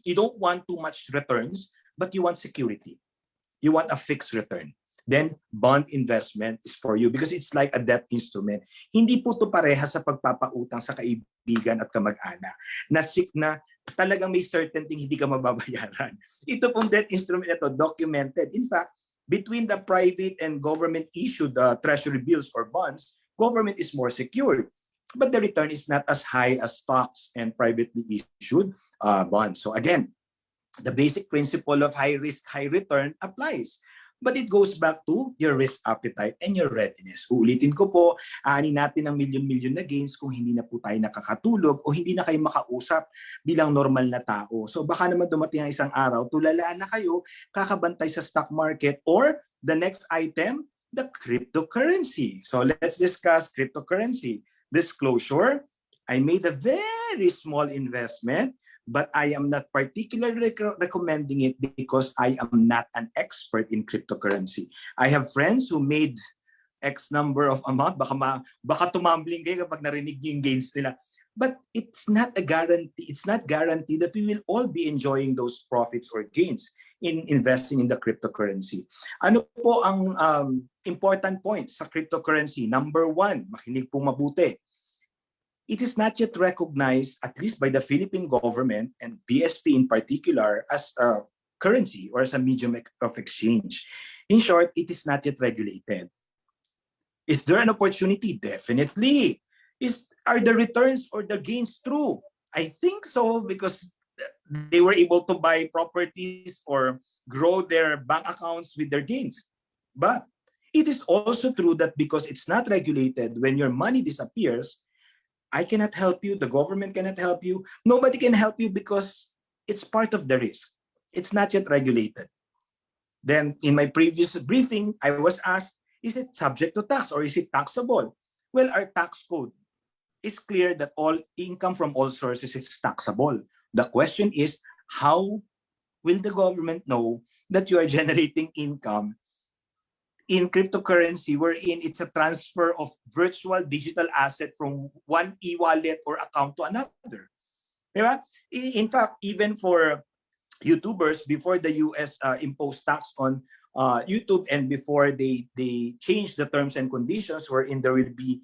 you don't want too much returns, but you want security. You want a fixed return. Then bond investment is for you because it's like a debt instrument. Hindi po ito pareha sa pagpapautang sa kaibigan at kamag-anak na talagang may certainty hindi ka mababayaran. Ito pong debt instrument ito documented. In fact, between the private and government issued treasury bills or bonds, government is more secured. But the return is not as high as stocks and privately issued bonds. So again, the basic principle of high risk, high return applies. But it goes back to your risk appetite and your readiness. Uulitin ko po, aanin natin ang milyon-milyon na gains kung hindi na po tayo nakakatulog o hindi na kayo makausap bilang normal na tao. So baka naman dumating ang isang araw, tulala na kayo, kakabantay sa stock market, or the next item, the cryptocurrency. So let's discuss cryptocurrency. Disclosure, I made a very small investment, but I am not particularly recommending it because I am not an expert in cryptocurrency. I have friends who made X number of amount, baka tumambling kayo kapag narinig yung gains nila. But it's not a guarantee. It's not guaranteed that we will all be enjoying those profits or gains in investing in the cryptocurrency. Ano po ang important points sa cryptocurrency? Number one, makinig po mabuti. It is not yet recognized, at least by the Philippine government and BSP in particular, as a currency or as a medium of exchange. In short, it is not yet regulated. Is there an opportunity? Definitely. Are the returns or the gains true? I think so, because they were able to buy properties or grow their bank accounts with their gains. But it is also true that because it's not regulated, when your money disappears, I cannot help you, the government cannot help you, nobody can help you because it's part of the risk. It's not yet regulated. Then in my previous briefing, I was asked, is it subject to tax or is it taxable? Well, our tax code it's clear that all income from all sources is taxable. The question is, how will the government know that you are generating income in cryptocurrency wherein it's a transfer of virtual digital asset from one e-wallet or account to another? Diba? In fact, even for YouTubers, before the US imposed tax on YouTube, and before they changed the terms and conditions wherein there will be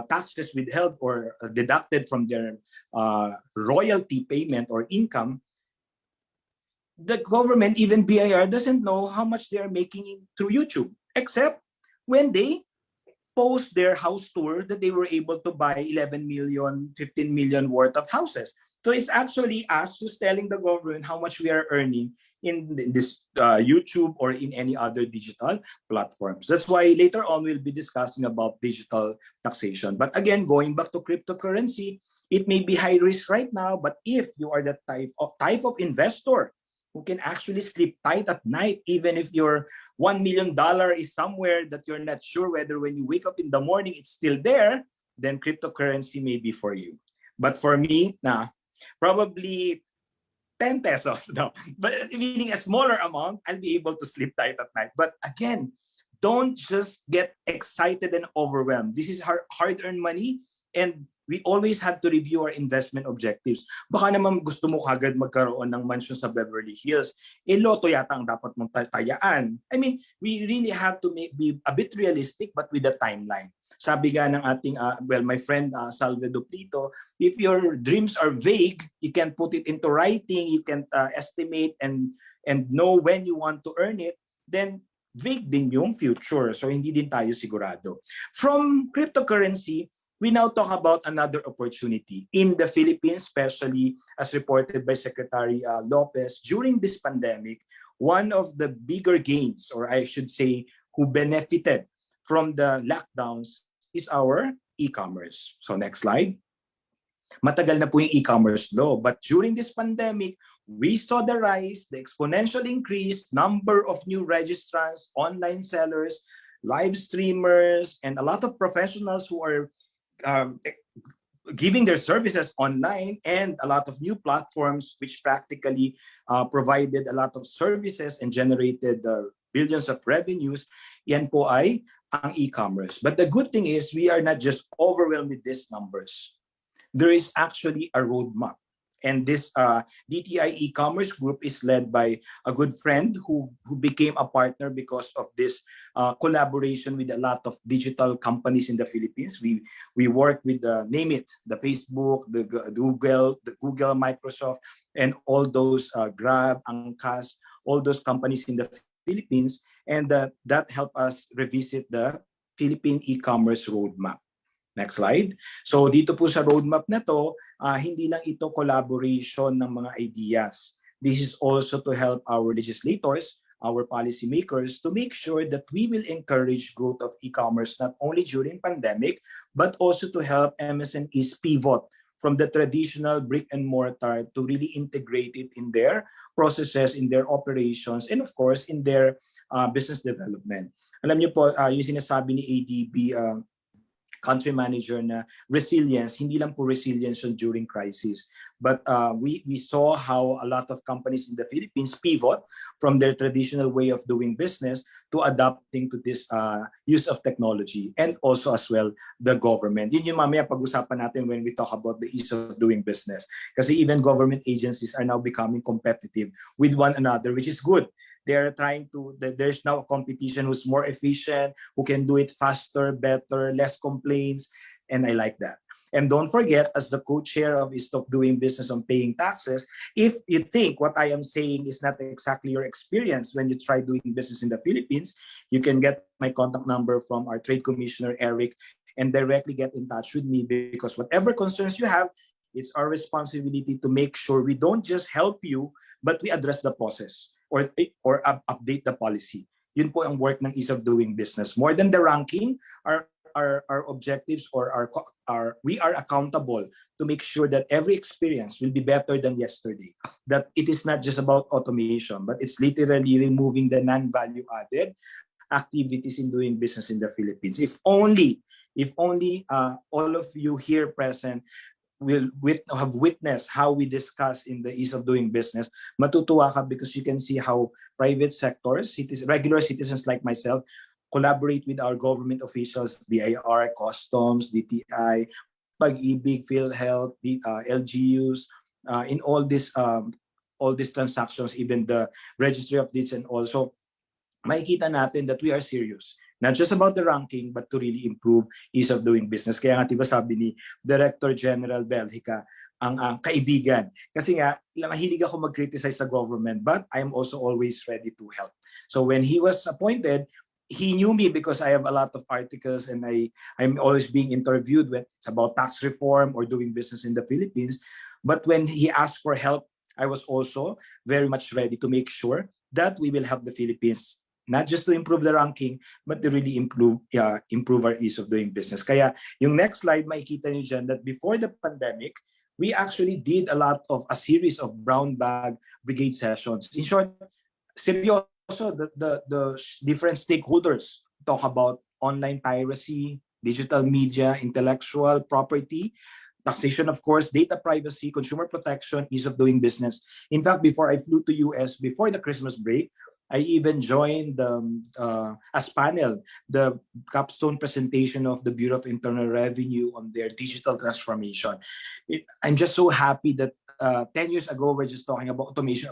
taxes withheld or deducted from their royalty payment or income, the government, even BIR, doesn't know how much they are making through YouTube, except when they post their house tour that they were able to buy 11 million, 15 million worth of houses. So it's actually us who's telling the government how much we are earning in this YouTube or in any other digital platforms. That's why later on we'll be discussing about digital taxation. But again, going back to cryptocurrency, it may be high risk right now, but if you are the type of investor who can actually sleep tight at night, even if your $1 million is somewhere that you're not sure whether when you wake up in the morning it's still there, then cryptocurrency may be for you. But for me, nah, probably 10 pesos, no. But meaning a smaller amount, I'll be able to sleep tight at night. But again, don't just get excited and overwhelmed. This is hard-earned money, and we always have to review our investment objectives. Baka naman gusto mo kagad magkaroon ng mansion sa Beverly Hills. Loto yata ang dapat mong tayaan. I mean, we really have to be a bit realistic but with a timeline. Sabi nga ng ating, my friend Salve Duplito, if your dreams are vague, you can put it into writing, you can estimate and know when you want to earn it, then vague din yung future. So hindi din tayo sigurado. From cryptocurrency, we now talk about another opportunity in the Philippines, especially as reported by Secretary Lopez during this pandemic. One of the bigger gains, or I should say, who benefited from the lockdowns is our e-commerce. So next slide. Matagal na po yung e-commerce law, but during this pandemic, we saw the rise, the exponential increase, number of new registrants, online sellers, live streamers, and a lot of professionals who are giving their services online, and a lot of new platforms which practically provided a lot of services and generated billions of revenues. Yan po ay ang e-commerce. But the good thing is we are not just overwhelmed with these numbers. There is actually a roadmap. And this DTI e-commerce group is led by a good friend who became a partner because of this collaboration with a lot of digital companies in the Philippines. We work with name it, the Facebook, the Google, Microsoft, and all those Grab, Angkas, all those companies in the Philippines, and that helped us revisit the Philippine e-commerce roadmap. Next slide. So dito po sa roadmap na to, hindi lang ito collaboration ng mga ideas. This is also to help our legislators, our policymakers, to make sure that we will encourage growth of e-commerce not only during pandemic, but also to help MSMEs pivot from the traditional brick and mortar to really integrate it in their processes, in their operations, and of course, in their business development. Alam niyo po, yung sinasabi ni ADB, country manager, na resilience, hindi lang po resilience during crisis. But we saw how a lot of companies in the Philippines pivot from their traditional way of doing business to adapting to this use of technology, and also as well the government. Yun yung mamaya pag-usapan natin when we talk about the ease of doing business. Kasi even government agencies are now becoming competitive with one another, which is good. They're trying to, there's now a competition who's more efficient, who can do it faster, better, less complaints, and I like that. And don't forget, as the co-chair of Stop Doing Business on Paying Taxes, if you think what I am saying is not exactly your experience when you try doing business in the Philippines, you can get my contact number from our Trade Commissioner, Eric, and directly get in touch with me, because whatever concerns you have, it's our responsibility to make sure we don't just help you, but we address the process or update the policy. Yun po ang work ng ease of doing business. More than the ranking, our objectives or we are accountable to make sure that every experience will be better than yesterday. That it is not just about automation, but it's literally removing the non-value added activities in doing business in the Philippines. If only all of you here present have witnessed how we discuss in the ease of doing business, matutuwa ka because you can see how private sectors, regular citizens like myself, collaborate with our government officials, BIR, Customs, DTI, Pag-ibig, PhilHealth, LGUs, in all these transactions, even the registry updates, and also makikita natin that we are serious. Not just about the ranking, but to really improve ease of doing business. Kaya nga, diba sabi ni Director General Belhica, ang kaibigan. Kasi nga, mahilig ako mag-criticize sa government, but I'm also always ready to help. So when he was appointed, he knew me because I have a lot of articles and I'm always being interviewed when it's about tax reform or doing business in the Philippines. But when he asked for help, I was also very much ready to make sure that we will help the Philippines not just to improve the ranking, but to really improve our ease of doing business. Kaya yung next slide, makikita nyo dyan that before the pandemic, we actually did a series of brown bag brigade sessions. In short, seryoso, the different stakeholders talk about online piracy, digital media, intellectual property, taxation, of course, data privacy, consumer protection, ease of doing business. In fact, before I flew to US, before the Christmas break, I even joined as panel the capstone presentation of the Bureau of Internal Revenue on their digital transformation. I'm just so happy that 10 years ago, we're just talking about automation.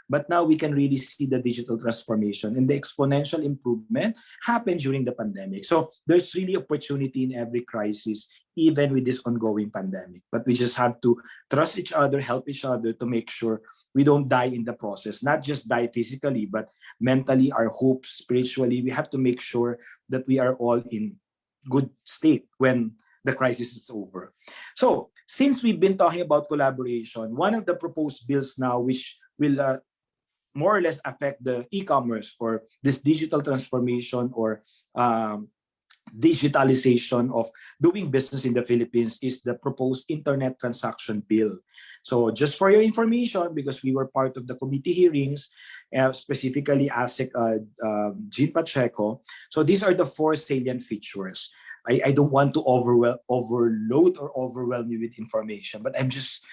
But now we can really see the digital transformation and the exponential improvement happened during the pandemic. So there's really opportunity in every crisis, even with this ongoing pandemic. But we just have to trust each other, help each other to make sure we don't die in the process. Not just die physically, but mentally, our hopes, spiritually. We have to make sure that we are all in good state when the crisis is over. So, since we've been talking about collaboration, one of the proposed bills now, which will more or less affect the e-commerce or this digital transformation or digitalization of doing business in the Philippines, is the proposed internet transaction bill. So just for your information, because we were part of the committee hearings, specifically ASEC Jean Pacheco, so these are the 4 salient features. I don't want to overload or overwhelm you with information, but I'm just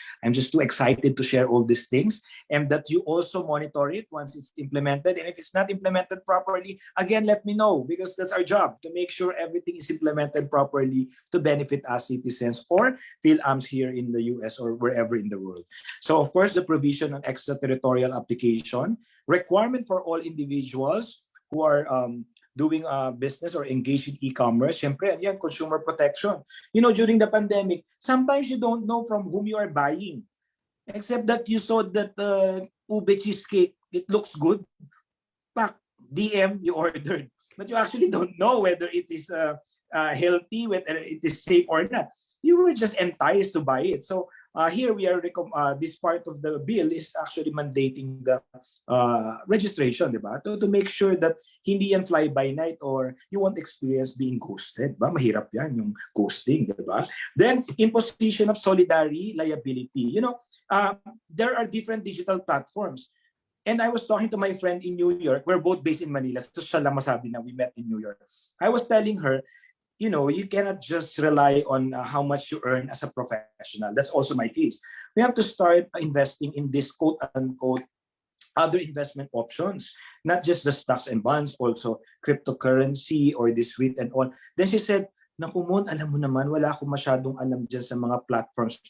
too excited to share all these things, and that you also monitor it once it's implemented. And if it's not implemented properly, again, let me know, because that's our job, to make sure everything is implemented properly to benefit us citizens or PhilAms here in the US or wherever in the world. So of course, the provision on extraterritorial application, requirement for all individuals who are doing business or engaged in e-commerce. Syempre, yan, consumer protection. You know, during the pandemic, sometimes you don't know from whom you are buying. Except that you saw that ube cheesecake, it looks good. Pak, DM, you ordered. But you actually don't know whether it is healthy, whether it is safe or not. You were just enticed to buy it. So here we are, this part of the bill is actually mandating the registration, diba? To make sure that hindi yan fly by night or you won't experience being ghosted. Ba? Mahirap yan, yung ghosting, diba? Then, imposition of solidarity liability. You know, there are different digital platforms. And I was talking to my friend in New York. We're both based in Manila. So siya lang masabi na we met in New York. I was telling her, you know, you cannot just rely on how much you earn as a professional. That's also my case. We have to start investing in this quote-unquote other investment options, not just the stocks and bonds, also cryptocurrency or this REIT and all. Then she said, naku Mon, alam mo naman, wala akong masyadong alam dyan sa mga platforms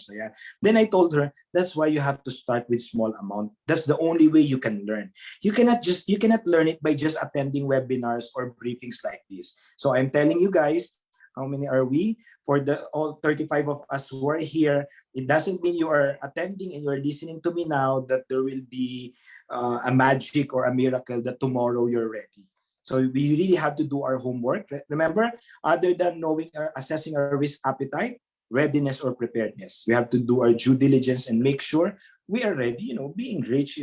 na yan. Then I told her, that's why you have to start with small amount. That's the only way you can learn. You cannot learn it by just attending webinars or briefings like this. So I'm telling you guys, how many are we? For the all 35 of us who are here, it doesn't mean you are attending and you're listening to me now that there will be a magic or a miracle that tomorrow you're ready. So we really have to do our homework. Remember, other than assessing our risk appetite, readiness or preparedness, we have to do our due diligence and make sure we are ready. You know, being rich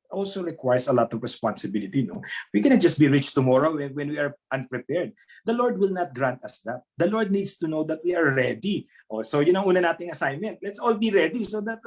also requires a lot of responsibility. No, we cannot just be rich tomorrow when we are unprepared. The Lord will not grant us that. The Lord needs to know that we are ready. So yun ang una nating assignment. Let's all be ready so that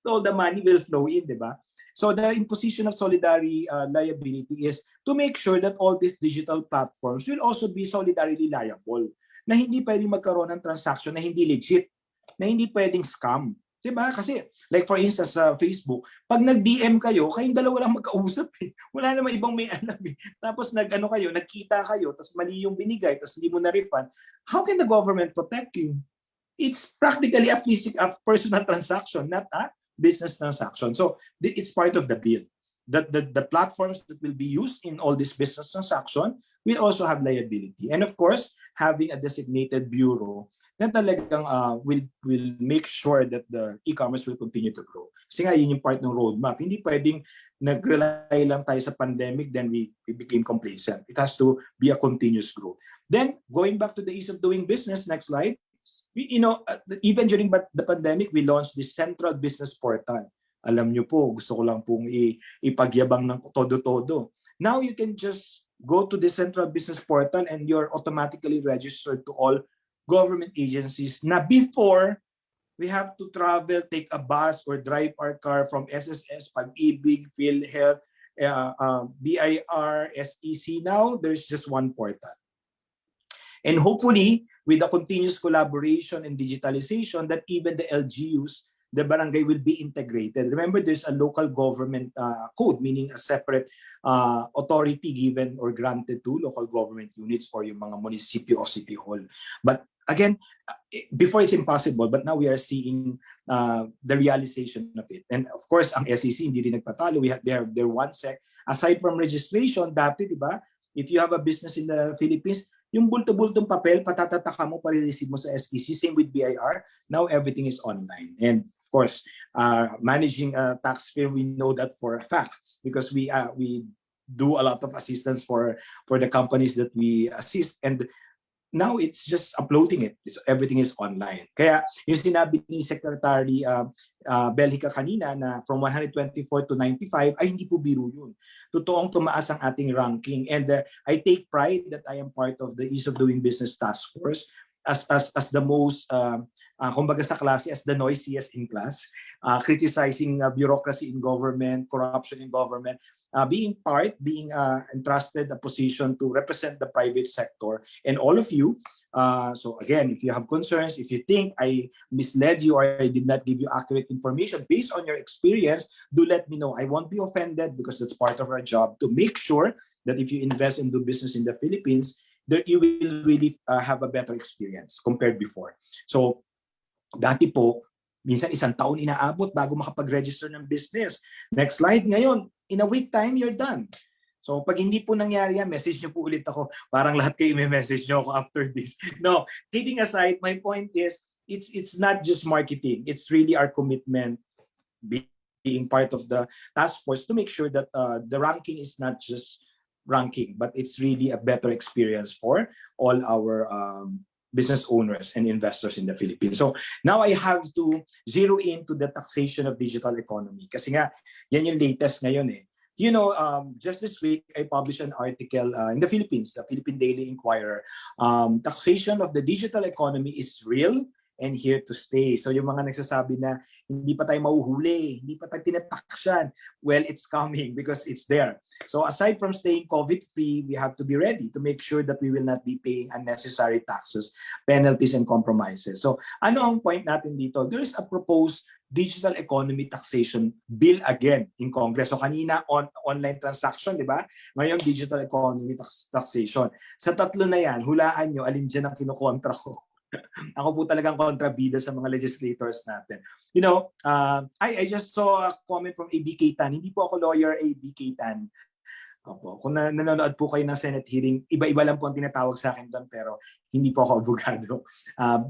all the money will flow in, di ba? So the imposition of solidarity liability is to make sure that all these digital platforms will also be solidarily liable, na hindi pwedeng magkaroon ng transaction na hindi legit, na hindi pwedeng scam. Diba? Kasi, like for instance, sa Facebook, pag nag-DM kayo, kayong dalawa lang magkausap eh. Wala naman ibang may alam eh. Tapos nagkita kayo, tapos mali yung binigay, tapos hindi mo na-refund. How can the government protect you? It's practically a personal transaction, not a business transaction. So it's part of the bill. The platforms that will be used in all this business transaction will also have liability. And of course, having a designated bureau na talagang will make sure that the e-commerce will continue to grow. Kasi nga yun yung part ng roadmap. Hindi pwedeng nag-rely lang tayo sa pandemic, then we became complacent. It has to be a continuous growth. Then, going back to the ease of doing business, next slide. Even during the pandemic, we launched this central business portal. Alam nyo po, gusto ko lang pong ipagyabang ng todo-todo. Now you can just go to the central business portal and you're automatically registered to all government agencies na before we have to travel, take a bus or drive our car from SSS, Pag-ibig, PhilHealth, BIR, SEC. Now there's just one portal. And hopefully, with the continuous collaboration and digitalization, that even the LGUs, the barangay will be integrated. Remember, there's a local government code, meaning a separate authority given or granted to local government units or yung mga munisipyo o city hall. But again, before it's impossible, but now we are seeing the realization of it. And of course, ang SEC hindi rin nagpatalo. They have their one sec. Aside from registration, dati, di ba, if you have a business in the Philippines, yung bulto-bultong papel, patatataka mo, pare-receive mo sa SEC. Same with BIR. Now everything is online. And of course, managing a tax firm, we know that for a fact because we do a lot of assistance for the companies that we assist. And now it's just uploading it. Everything is online. Kaya yung sinabi ni Secretary Belhica kanina na from 124 to 95 ay hindi po biro yun. Totoong tumaas ang ating ranking. And I take pride that I am part of the Ease of Doing Business Task Force as the most, kumbaga sa klase, as the noisiest in class, criticizing bureaucracy in government, corruption in government, being entrusted a position to represent the private sector and all of you. So again, if you have concerns, if you think I misled you or I did not give you accurate information based on your experience, do let me know. I won't be offended because that's part of our job to make sure that if you invest and do business in the Philippines, that you will really have a better experience compared before. So dati po, minsan isang taon inaabot bago makapag-register ng business. Next slide. Ngayon, in a week time, you're done. So pag hindi po nangyari yan, message nyo po ulit ako. Parang lahat kayo may message nyo ako after this. No, kidding aside, my point is, it's not just marketing. It's really our commitment being part of the task force to make sure that the ranking is not just ranking, but it's really a better experience for all our business owners and investors in the Philippines. So now I have to zero into the taxation of digital economy. Kasi nga, yan yung latest ngayon eh. You know, just this week, I published an article in the Philippines, the Philippine Daily Inquirer. Taxation of the digital economy is real and here to stay. So yung mga nagsasabi na hindi pa tayo mahuhuli, hindi pa tayo tinataksyan, well, it's coming because it's there. So aside from staying COVID-free, we have to be ready to make sure that we will not be paying unnecessary taxes, penalties, and compromises. So ano ang point natin dito? There is a proposed digital economy taxation bill again in Congress. So kanina online transaction, di ba? Ngayon digital economy taxation. Sa tatlo na yan, hulaan nyo alin dyan ang kinukontra ko. Ako po talagang kontrabida sa mga legislators natin. You know, I just saw a comment from AB Tan. Hindi po ako lawyer, AB Tan. Opo. Kung nanonood po kayo ng Senate hearing, iba-iba lang po ang tinatawag sa akin doon, pero hindi po ako abogado.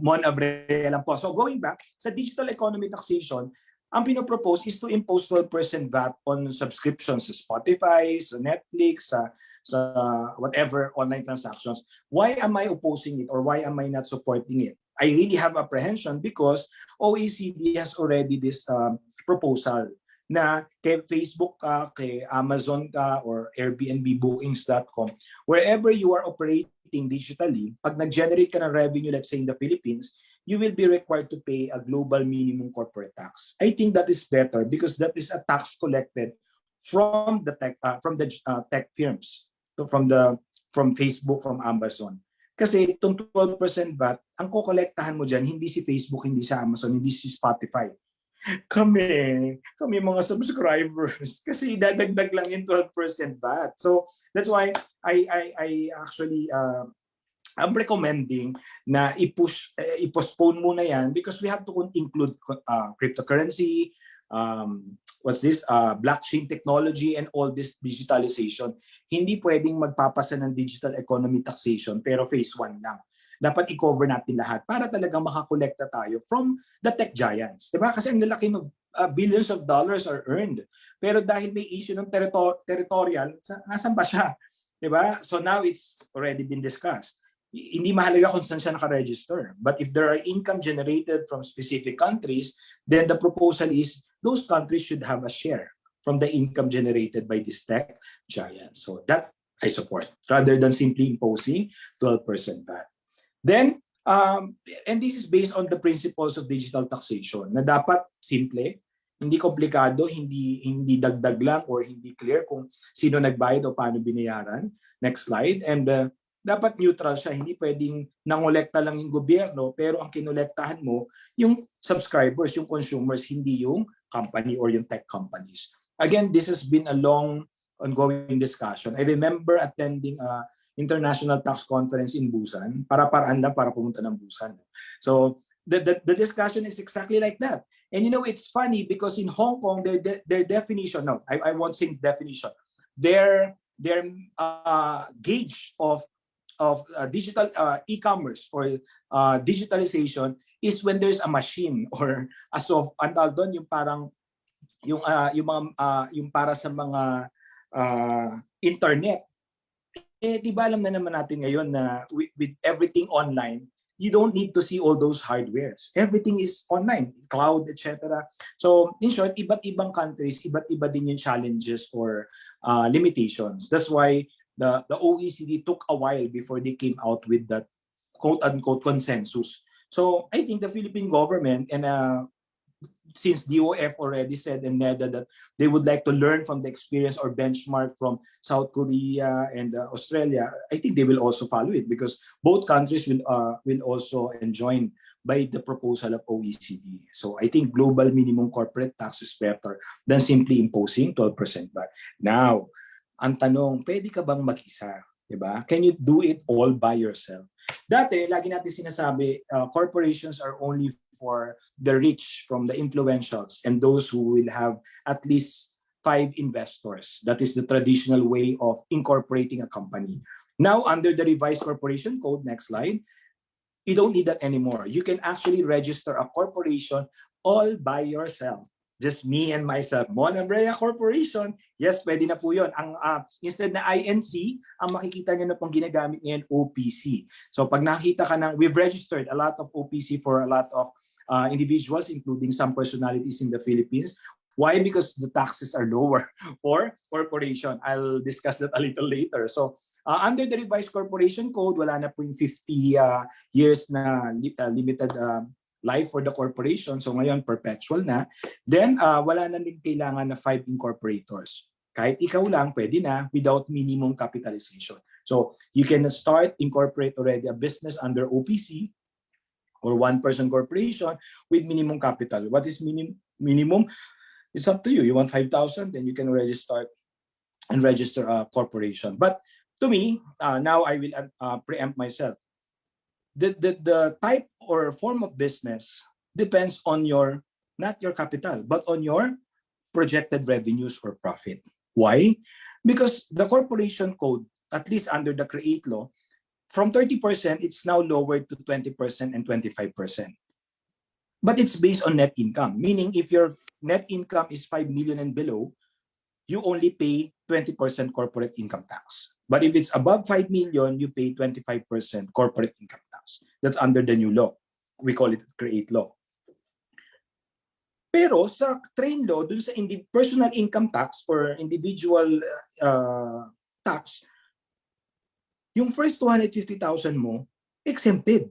Mon Abre lang po. So going back, sa digital economy taxation, ang pinopropose is to impose 12% VAT on subscriptions sa Spotify, sa Netflix, sa whatever online transactions. Why am I opposing it or why am I not supporting it? I really have apprehension because OECD has already this proposal na kay Facebook ka, kay Amazon ka, or Airbnb, Bookings.com, wherever you are operating digitally, pag nag-generate ka ng revenue, let's say in the Philippines, you will be required to pay a global minimum corporate tax. I think that is better because that is a tax collected from the tech firms, from Facebook, from Amazon. Kasi itong 12% VAT, ang kokolektahan mo dyan, hindi si Facebook, hindi si Amazon, hindi si Spotify. Kami mga subscribers. Kasi idadagdag lang yung 12% VAT. So that's why I actually I'm recommending na i-postpone muna yan because we have to include cryptocurrency, blockchain technology, and all this digitalization. Hindi pwedeng magpapasa ng digital economy taxation pero phase 1 lang. Dapat i-cover natin lahat para talagang makakolekta tayo from the tech giants. Diba? Kasi ang lalaki ng billions of dollars are earned. Pero dahil may issue ng territorial, nasan ba siya? Diba? So now it's already been discussed. Hindi mahalaga kung saan siya nakaregister. But if there are income generated from specific countries, then the proposal is those countries should have a share from the income generated by this tech giants. So that I support, rather than simply imposing 12% VAT. Then, and this is based on the principles of digital taxation, na dapat simple, hindi komplikado, hindi dagdag lang or hindi clear kung sino nagbayad o paano binayaran. Next slide. And dapat neutral siya, hindi pwedeng nangolekta lang yung gobyerno pero ang kinolektahan mo yung subscribers, yung consumers, hindi yung company or yung tech companies. Again, this has been a long ongoing discussion. I remember attending a international tax conference in Busan, para-paraan lang para pumunta ng Busan. So the discussion is exactly like that. And you know, it's funny because in Hong Kong, their definition, no, I won't say definition, their gauge of digital e-commerce or digitalization is when there's a machine or a software doon yung parang yung para sa mga internet. Di ba alam na naman natin ngayon na with everything online, you don't need to see all those hardwares. Everything is online, cloud, etc. So in short, iba't ibang countries, iba't iba din yung challenges or limitations. That's why the OECD took a while before they came out with that quote-unquote consensus. So I think the Philippine government, and since DOF already said and NEDA that they would like to learn from the experience or benchmark from South Korea and Australia, I think they will also follow it because both countries will also enjoin by the proposal of OECD. So I think global minimum corporate tax is better than simply imposing 12% VAT. Now, ang tanong, pwede ka bang mag-isa? Diba? Can you do it all by yourself? Dati, lagi natin sinasabi, corporations are only for the rich, from the influentials, and those who will have at least 5 investors. That is the traditional way of incorporating a company. Now, under the revised corporation code, next slide, you don't need that anymore. You can actually register a corporation all by yourself. Just me and myself. Mon Abrea Corporation, yes, pwede na po yun. Instead na INC, ang makikita nyo na pong ginagamit ngayon, OPC. So pag nakita ka ng, we've registered a lot of OPC for a lot of individuals, including some personalities in the Philippines. Why? Because the taxes are lower for corporation. I'll discuss that a little later. So under the revised corporation code, wala na po yung 50 years na limited life for the corporation. So ngayon, perpetual na. Then, wala na din kailangan na 5 incorporators. Kahit ikaw lang, pwede na without minimum capitalization. So you can incorporate already a business under OPC or one-person corporation with minimum capital. What is minimum? It's up to you. You want 5,000, then you can already start and register a corporation. But to me, now I will preempt myself. The type or form of business depends on not your capital, but on your projected revenues or profit. Why? Because the corporation code, at least under the CREATE law, from 30%, it's now lowered to 20% and 25%. But it's based on net income, meaning if your net income is 5 million and below, you only pay 20% corporate income tax. But if it's above 5 million, you pay 25% corporate income tax. That's under the new law. We call it CREATE law. Pero sa train law, dun sa personal income tax or individual tax, yung first 250,000 mo, exempted.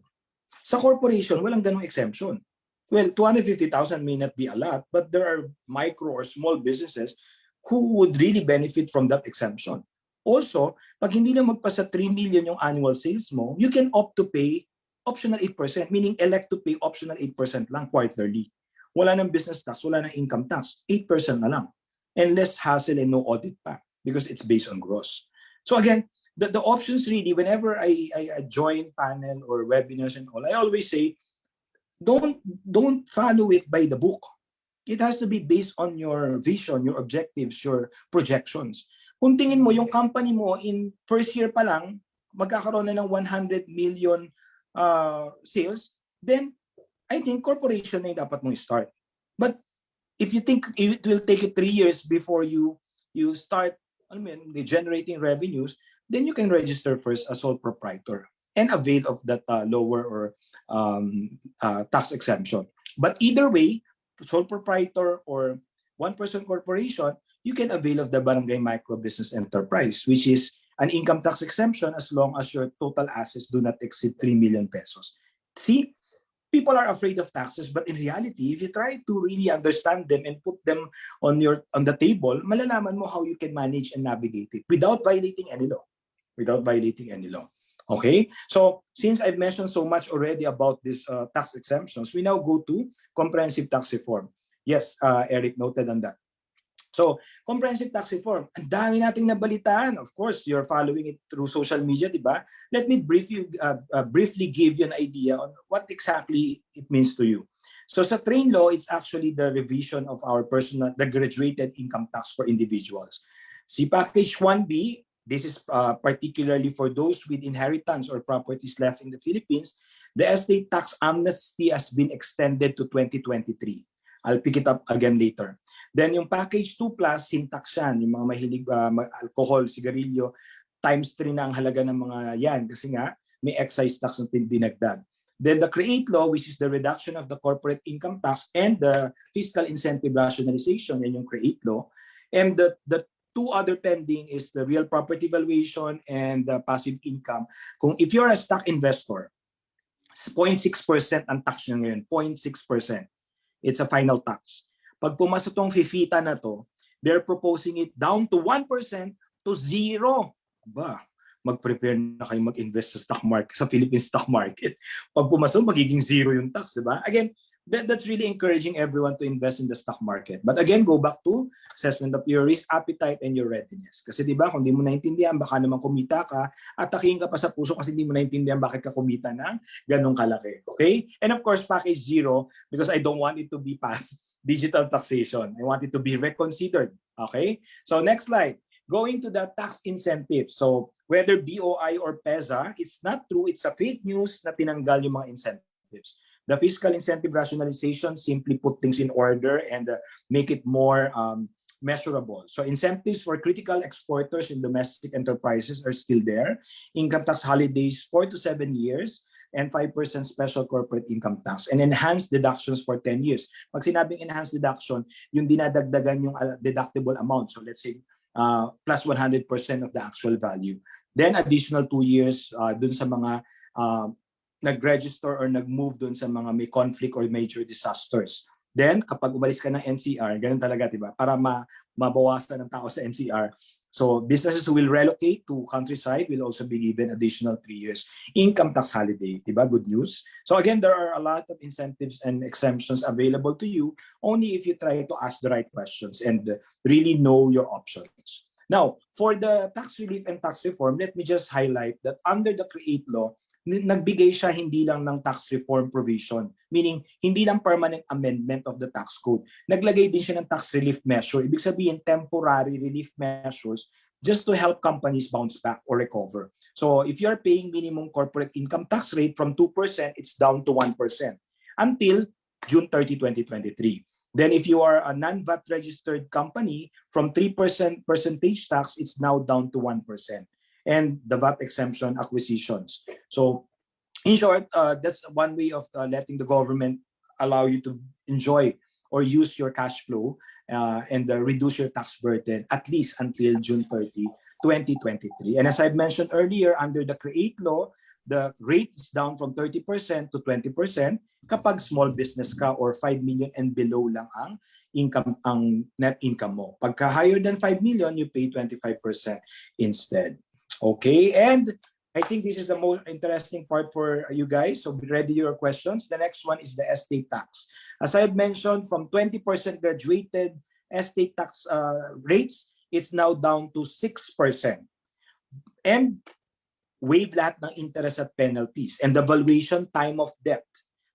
Sa corporation, walang ganong exemption. Well, 250,000 may not be a lot, but there are micro or small businesses who would really benefit from that exemption. Also, pag hindi na magpasa 3 million yung annual sales mo, you can opt to pay optional 8%, meaning elect to pay optional 8% lang quarterly. Wala nang business tax, wala nang income tax, 8% na lang. And less hassle and no audit pa because it's based on gross. So again, the options really, whenever I join panel or webinars and all, I always say, don't follow it by the book. It has to be based on your vision, your objectives, your projections. Kung tingin mo yung company mo in first year pa lang, magkakaroon na ng 100 million sales, then I think corporation na yung dapat mong start. But if you think it will take you 3 years before you start generating revenues, then you can register first as sole proprietor and avail of that lower or tax exemption. But either way, sole proprietor or one-person corporation, you can avail of the barangay micro business enterprise, which is an income tax exemption as long as your total assets do not exceed 3 million pesos. See, people are afraid of taxes, but in reality, if you try to really understand them and put them on the table, malalaman mo how you can manage and navigate it without violating any law. Okay, so since I've mentioned so much already about these tax exemptions, we now go to comprehensive tax reform. Yes, Eric noted on that. So, comprehensive tax reform, ang dami nating nabalitaan. Of course, you're following it through social media, di ba? Let me briefly give you an idea on what exactly it means to you. So, sa train law, it's actually the revision of the graduated income tax for individuals. See, package 1B, this is particularly for those with inheritance or properties left in the Philippines. The estate tax amnesty has been extended to 2023. I'll pick it up again later. Then yung package 2 plus, syntax yan, yung mga mahilig alcohol, sigarilyo, times 3 na ang halaga ng mga yan kasi nga may excise tax na dinagdag. Then the create law, which is the reduction of the corporate income tax and the fiscal incentive rationalization, yan yung create law. And the two other pending is the real property valuation and the passive income. If you're a stock investor, 0.6% ang tax nyo ngayon, 0.6%. It's a final tax. Pag pumasok tong FIFITA na to, they're proposing it down to 1% to 0. Mag-prepare na kayo mag-invest sa stock market, sa Philippine stock market. Pag pumasok, magiging 0 yung tax, diba? Again, that's really encouraging everyone to invest in the stock market. But again, go back to assessment of your risk appetite and your readiness. Kasi di ba, kung di mo naintindihan, baka naman kumita ka, atakihin ka pa sa puso kasi di mo naintindihan bakit ka kumita ng ganong kalaki. Okay? And of course, package 0, because I don't want it to be past digital taxation. I want it to be reconsidered. Okay? So next slide. Going to the tax incentive. So whether BOI or PEZA, it's not true. It's a fake news na tinanggal yung mga incentives. The fiscal incentive rationalization simply put things in order and make it more measurable. So incentives for critical exporters in domestic enterprises are still there. Income tax holidays 4 to 7 years and 5% special corporate income tax and enhanced deductions for 10 years. Pag sinabing enhanced deduction, yung dinadagdagan yung deductible amount. So let's say plus 100% of the actual value. Then additional 2 years dun sa mga nag-register or nag-move doon sa mga may conflict or major disasters. Then, kapag umalis ka ng NCR, ganun talaga, diba? Para mabawasan ng tao sa NCR. So, businesses who will relocate to countryside will also be given additional 3 years income tax holiday, diba? Good news. So, again, there are a lot of incentives and exemptions available to you only if you try to ask the right questions and really know your options. Now, for the tax relief and tax reform, let me just highlight that under the CREATE law, nagbigay siya hindi lang ng tax reform provision, meaning hindi lang permanent amendment of the tax code. Naglagay din siya ng tax relief measure, ibig sabihin temporary relief measures just to help companies bounce back or recover. So if you're paying minimum corporate income tax rate from 2%, it's down to 1% until June 30, 2023. Then if you are a non-VAT registered company, from 3% percentage tax, it's now down to 1%. And the VAT exemption acquisitions. So in short, that's one way of letting the government allow you to enjoy or use your cash flow and reduce your tax burden at least until June 30, 2023. And as I've mentioned earlier, under the CREATE law, the rate is down from 30% to 20% kapag small business ka or 5 million and below lang ang net income mo. Pagka higher than 5 million, you pay 25% instead. Okay, and I think this is the most interesting part for you guys. So be ready your questions. The next one is the estate tax. As I have mentioned, from 20% graduated estate tax rates, it's now down to 6%. And waive lahat ng interest at penalties and the valuation time of debt.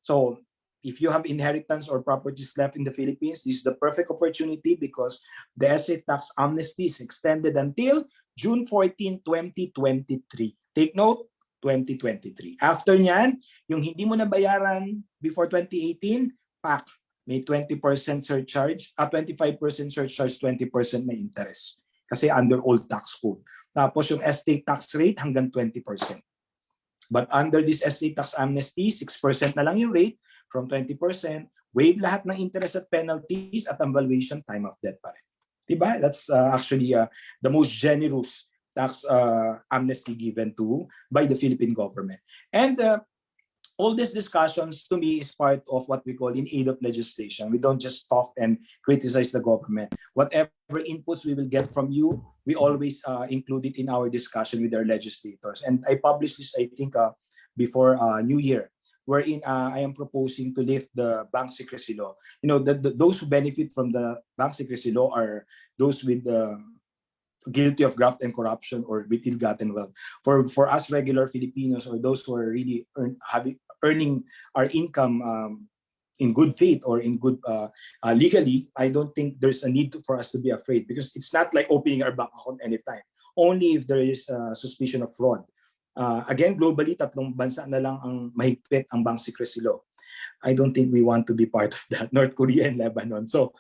So if you have inheritance or properties left in the Philippines, this is the perfect opportunity because the estate tax amnesty is extended until June 14, 2023. Take note, 2023. After nyan, yung hindi mo nabayaran before 2018, pak, may 20% surcharge, 25% surcharge, 20% may interest. Kasi under old tax code. Tapos yung estate tax rate hanggang 20%. But under this estate tax amnesty, 6% na lang yung rate from 20%, waive lahat ng interest at penalties at ang valuation time of debt pa rin. Diba? That's actually the most generous tax amnesty given to by the Philippine government. And all these discussions to me is part of what we call in aid of legislation. We don't just talk and criticize the government. Whatever inputs we will get from you, we always include it in our discussion with our legislators. And I published this, I think, before New Year, wherein I am proposing to lift the bank secrecy law. You know, those who benefit from the bank secrecy law are those with guilty of graft and corruption or with ill-gotten wealth. For us regular Filipinos or those who are really earning our income in good faith or in good legally, I don't think there's a need for us to be afraid because it's not like opening our bank account anytime. Only if there is suspicion of fraud. Again, globally, tatlong bansa na lang ang mahigpit ang bank secrecy law. I don't think we want to be part of that, North Korea and Lebanon. So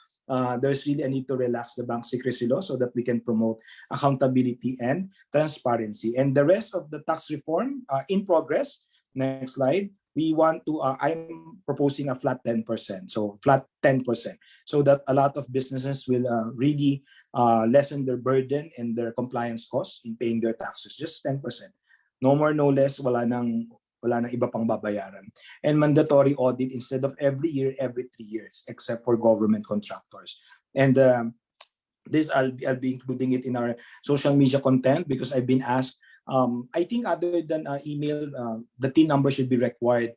there's really a need to relax the bank secrecy law so that we can promote accountability and transparency. And the rest of the tax reform in progress, next slide, we want to, I'm proposing a flat 10%, so flat 10%, so that a lot of businesses will really lessen their burden and their compliance costs in paying their taxes, just 10%. No more, no less, wala nang iba pang babayaran. And mandatory audit instead of every year, every 3 years, except for government contractors. And this, I'll be including it in our social media content because I've been asked, I think other than email, the TIN number should be required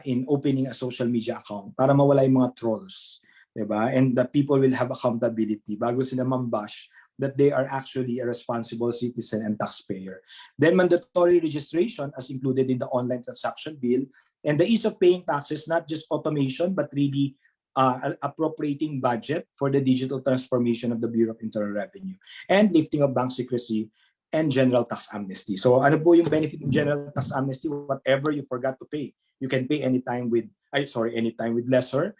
in opening a social media account para mawala yung mga trolls. Diba? And the people will have accountability bago sila mambash that they are actually a responsible citizen and taxpayer. Then mandatory registration as included in the online transaction bill and the ease of paying taxes, not just automation, but really appropriating budget for the digital transformation of the Bureau of Internal Revenue and lifting of bank secrecy and general tax amnesty. So ano po yung benefit ng general tax amnesty? Whatever you forgot to pay, you can pay anytime with lesser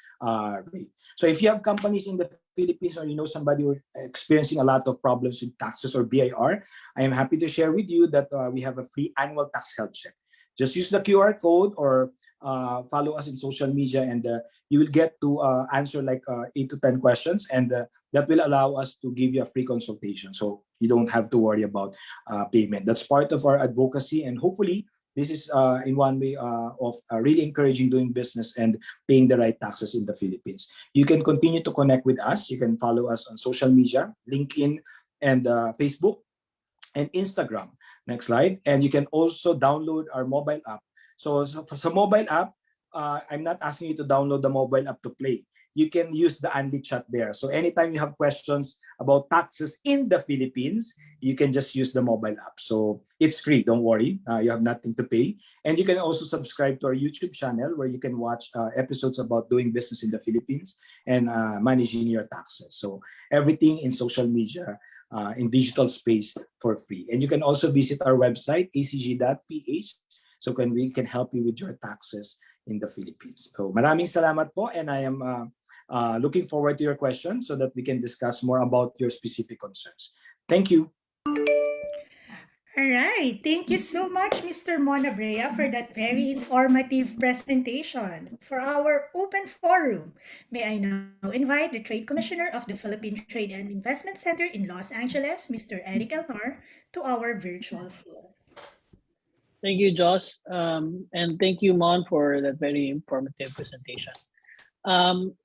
rate. So if you have companies in the Philippines or you know somebody who are experiencing a lot of problems with taxes or BIR, I am happy to share with you that we have a free annual tax health check. Just use the QR code or follow us in social media and you will get to answer like 8 to 10 questions and that will allow us to give you a free consultation. So you don't have to worry about payment. That's part of our advocacy and hopefully this is in one way of really encouraging doing business and paying the right taxes in the Philippines. You can continue to connect with us. You can follow us on social media, LinkedIn and Facebook and Instagram. Next slide. And you can also download our mobile app. So for mobile app, I'm not asking you to download the mobile app to play. You can use the Anli chat there. So anytime you have questions about taxes in the Philippines, you can just use the mobile app. So it's free, don't worry. You have nothing to pay. And you can also subscribe to our YouTube channel where you can watch episodes about doing business in the Philippines and managing your taxes. So everything in social media, in digital space for free. And you can also visit our website, acg.ph, so we can help you with your taxes in the Philippines. So maraming salamat po and I am looking forward to your questions so that we can discuss more about your specific concerns. Thank you. All right. Thank you so much, Mr. Monabrea, for that very informative presentation. For our open forum, may I now invite the Trade Commissioner of the Philippine Trade and Investment Center in Los Angeles, Mr. Eric Elnar, to our virtual floor. Thank you, Joss. And thank you, Mon, for that very informative presentation.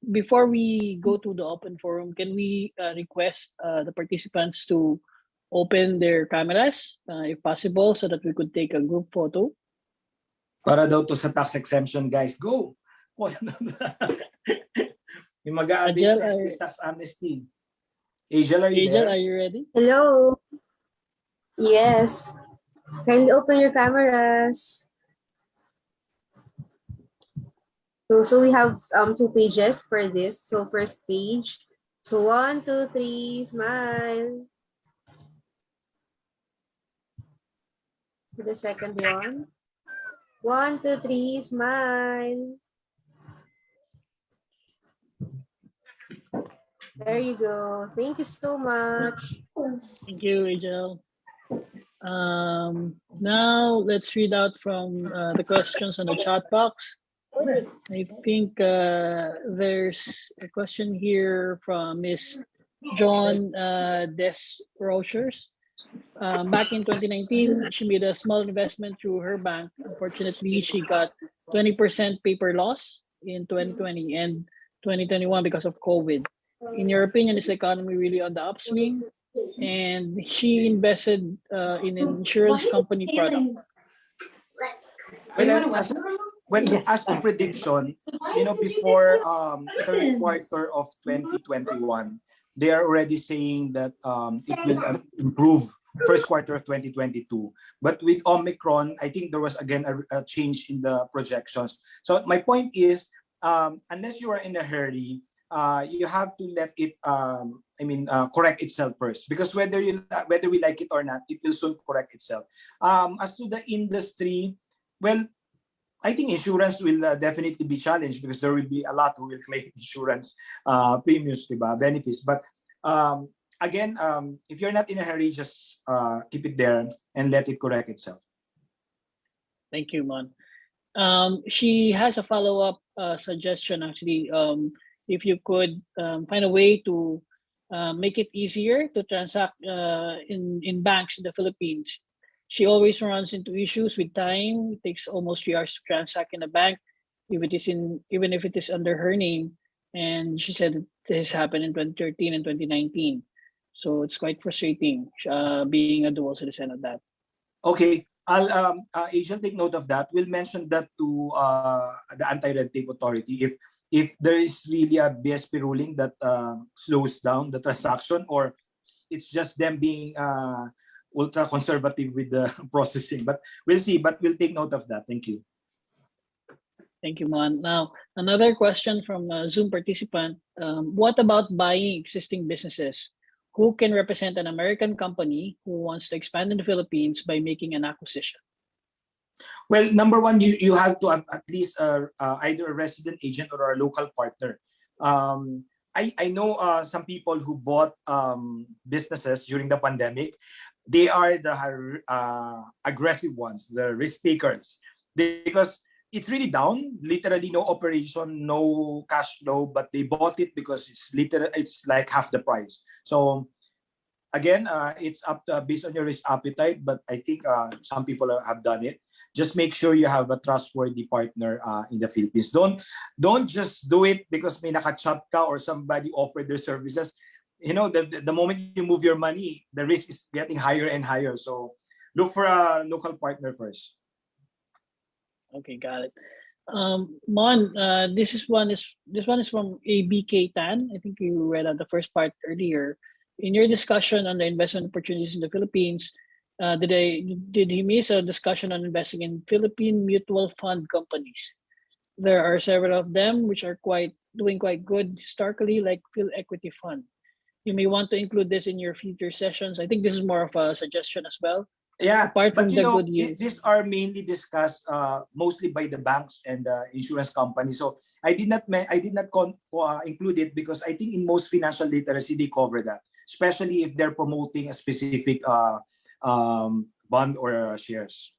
Before we go to the open forum, can we request the participants to open their cameras, if possible, so that we could take a group photo? Para daw to sa tax exemption, guys. Go! Yung mag-a-avail ng tax amnesty. Angel, are you Angel, there? are you ready? Hello. Yes. Kindly open your cameras. So we have 2 pages for this. So first page. So 1, 2, 3, smile. For the second one. 1, 2, 3, smile. There you go. Thank you so much. Thank you, Angel. Now let's read out from the questions on the chat box. I think there's a question here from Miss John Des Rochers. Back in 2019, she made a small investment through her bank. Unfortunately, she got 20% paper loss in 2020 and 2021 because of COVID. In your opinion, is the economy really on the upswing? And she invested in an insurance company product. As to prediction, before third quarter of 2021, they are already saying that it will improve first quarter of 2022. But with Omicron, I think there was again a change in the projections. So my point is, unless you are in a hurry, you have to let it correct itself first, because whether we like it or not, it will soon correct itself. As to the industry, well, I think insurance will definitely be challenged because there will be a lot who will claim insurance premiums, benefits. But again, if you're not in a hurry, just keep it there and let it correct itself. Thank you, Mon. She has a follow-up suggestion, actually. If you could find a way to make it easier to transact in banks in the Philippines. She always runs into issues with time. It takes almost 3 hours to transact in a bank, even if it is under her name. And she said this happened in 2013 and 2019. So it's quite frustrating being a dual citizen of that. Okay, I'll agent take note of that. We'll mention that to the anti-red tape authority if there is really a BSP ruling that slows down the transaction, or it's just them being ultra conservative with the processing. But we'll see. But we'll take note of that. Thank you. Thank you, Mon. Now, another question from a Zoom participant. What about buying existing businesses? Who can represent an American company who wants to expand in the Philippines by making an acquisition? Well, number one, you have to have at least either a resident agent or a local partner. I know some people who bought businesses during the pandemic. They are the aggressive ones, the risk takers, because it's really down. Literally, no operation, no cash flow, but they bought it because it's like half the price. So again, it's up to, based on your risk appetite. But I think some people have done it. Just make sure you have a trustworthy partner in the Philippines. Don't just do it because may nakachop ka or somebody offered their services. You know, the moment you move your money, the risk is getting higher and higher. So look for a local partner first. Okay, got it. Mon, this one is from ABK Tan. I think you read out the first part earlier. In your discussion on the investment opportunities in the Philippines, did he miss a discussion on investing in Philippine mutual fund companies? There are several of them which are doing quite good historically, like Phil Equity Fund. You may want to include this in your future sessions. I think this is more of a suggestion as well. Yeah, apart but from the good years, these are mainly discussed mostly by the banks and the insurance companies. So I did not include it because I think in most financial literacy they cover that, especially if they're promoting a specific bond or shares.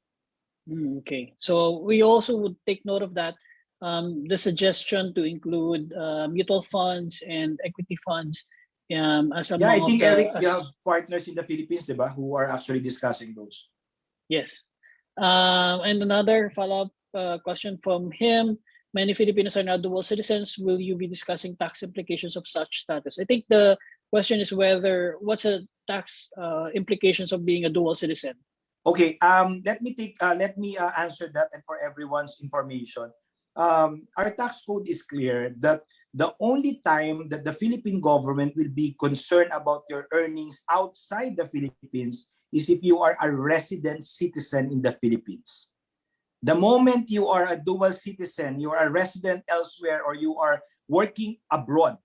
Okay, so we also would take note of that. The suggestion to include mutual funds and equity funds as among I think Eric, you have partners in the Philippines, diba, who are actually discussing those. Yes. And another follow-up question from him. Many Filipinos are now dual citizens. Will you be discussing tax implications of such status? I think the question is what's the tax implications of being a dual citizen? Okay, let me answer that, and for everyone's information. Our tax code is clear that the only time that the Philippine government will be concerned about your earnings outside the Philippines is if you are a resident citizen in the Philippines. The moment you are a dual citizen, you are a resident elsewhere, or you are working abroad,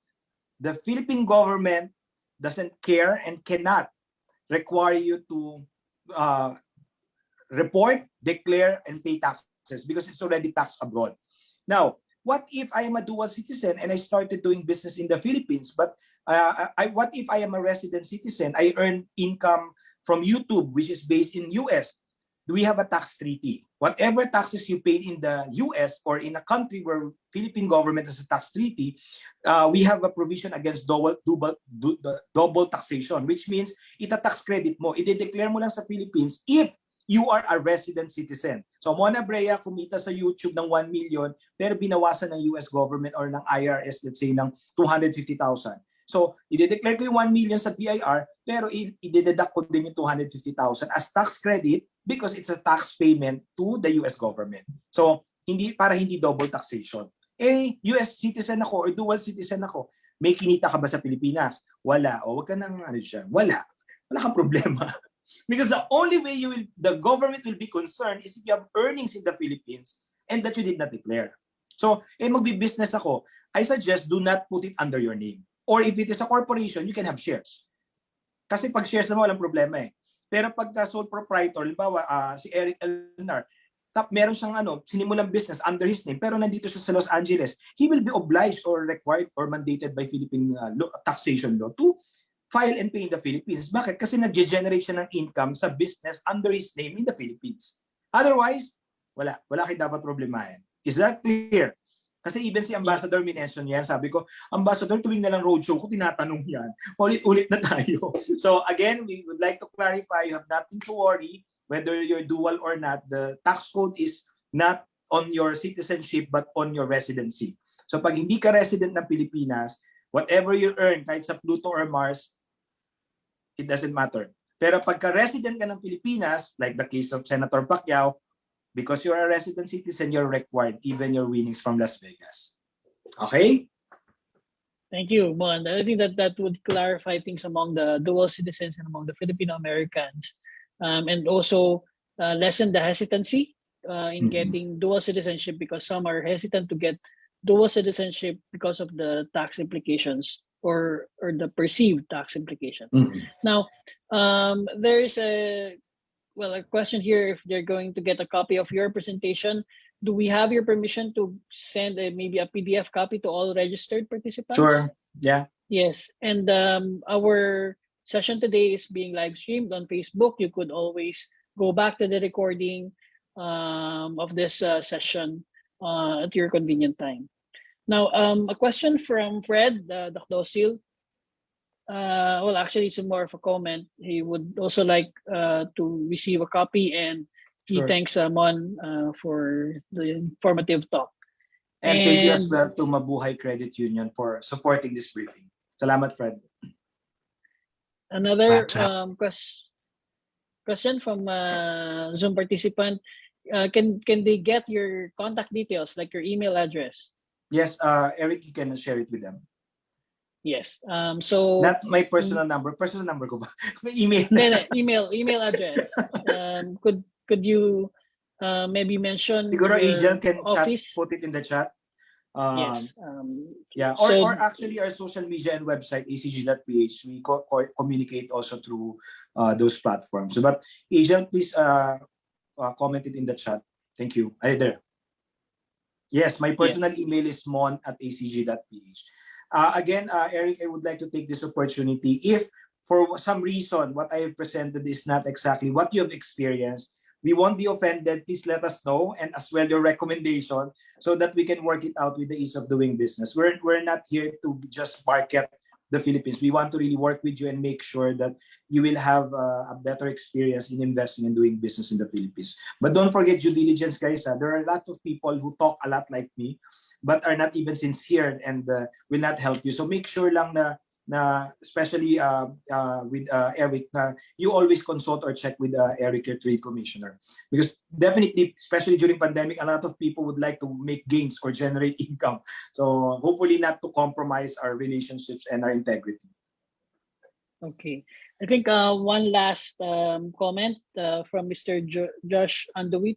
the Philippine government doesn't care and cannot require you to report, declare, and pay taxes because it's already taxed abroad. Now, what if I am a dual citizen and I started doing business in the Philippines, but what if I am a resident citizen? I earn income from YouTube, which is based in US. Do we have a tax treaty? Whatever taxes you paid in the US or in a country where Philippine government has a tax treaty, we have a provision against double taxation, which means ita-tax credit mo, i-declare mo lang sa Philippines if you are a resident citizen. So Mona Brea kumita sa YouTube ng 1 million pero binawasan ng US government or ng IRS, let's say, ng 250,000. So, i-declare ko yung 1 million sa BIR, pero i-deduct ko din yung 250,000 as tax credit because it's a tax payment to the US government. So, para hindi double taxation. US citizen ako or dual citizen ako, may kinita ka ba sa Pilipinas? Wala. O wag ka nang wala. Wala kang problema. Because the only way the government will be concerned is if you have earnings in the Philippines and that you did not declare. So, magbi-business ako, I suggest do not put it under your name. Or if it is a corporation, you can have shares. Kasi pag shares naman, walang problema eh. Pero pagka sole proprietor, halimbawa si Eric Elnar, meron siyang sinimulang business under his name, pero nandito siya sa Los Angeles, he will be obliged or required or mandated by Philippine taxation law to file and pay in the Philippines. Bakit? Kasi nag-generate siya ng income sa business under his name in the Philippines. Otherwise, wala kayo dapat problemahin. Is that clear? Kasi even si Ambassador minention yan, sabi ko, Ambassador, tuwing na lang roadshow ko, tinatanong yan. Ulit-ulit na tayo. So again, we would like to clarify, you have nothing to worry, whether you're dual or not. The tax code is not on your citizenship, but on your residency. So pag hindi ka resident ng Pilipinas, whatever you earn, kahit sa Pluto or Mars, it doesn't matter. Pero pagka resident ka ng Pilipinas, like the case of Senator Pacquiao, because you're a resident citizen, you're required, even your winnings from Las Vegas. Okay? Thank you, Mon. I think that would clarify things among the dual citizens and among the Filipino Americans, and also lessen the hesitancy in getting dual citizenship, because some are hesitant to get dual citizenship because of the tax implications or the perceived tax implications. Now, there is a question here. If they're going to get a copy of your presentation, do we have your permission to send maybe a PDF copy to all registered participants? Sure. Yeah. Yes. And our session today is being live streamed on Facebook. You could always go back to the recording of this session at your convenient time. Now, a question from Fred Docdosil. Actually, it's more of a comment. He would also like to receive a copy, and he thanks Mon for the informative talk. And thank you as well to Mabuhay Credit Union for supporting this briefing. Salamat, Fred. Another question from Zoom participant. Can they get your contact details, like your email address? Yes, Eric, you can share it with them. Yes. So not my personal number. Personal number ko ba? May email. Email address. Could you maybe mention Siguro Agent can office? Put it in the chat. Yes. Yeah. Or actually our social media and website acg.ph. We communicate also through those platforms. So, but Agent, please comment it in the chat. Thank you. There. Yes, my personal email is mon@acg.ph. Again, Eric, I would like to take this opportunity. If for some reason what I have presented is not exactly what you have experienced, we won't be offended. Please let us know, and as well your recommendation, so that we can work it out with the ease of doing business. We're not here to just market the Philippines. We want to really work with you and make sure that you will have a better experience in investing and doing business in the Philippines. But don't forget due diligence, guys. There are a lot of people who talk a lot like me, but are not even sincere and will not help you. So make sure lang na especially with Eric, you always consult or check with Eric, your trade commissioner, because definitely, especially during pandemic, a lot of people would like to make gains or generate income. So hopefully not to compromise our relationships and our integrity. Okay. I think one last comment from Mr. Josh Andowit.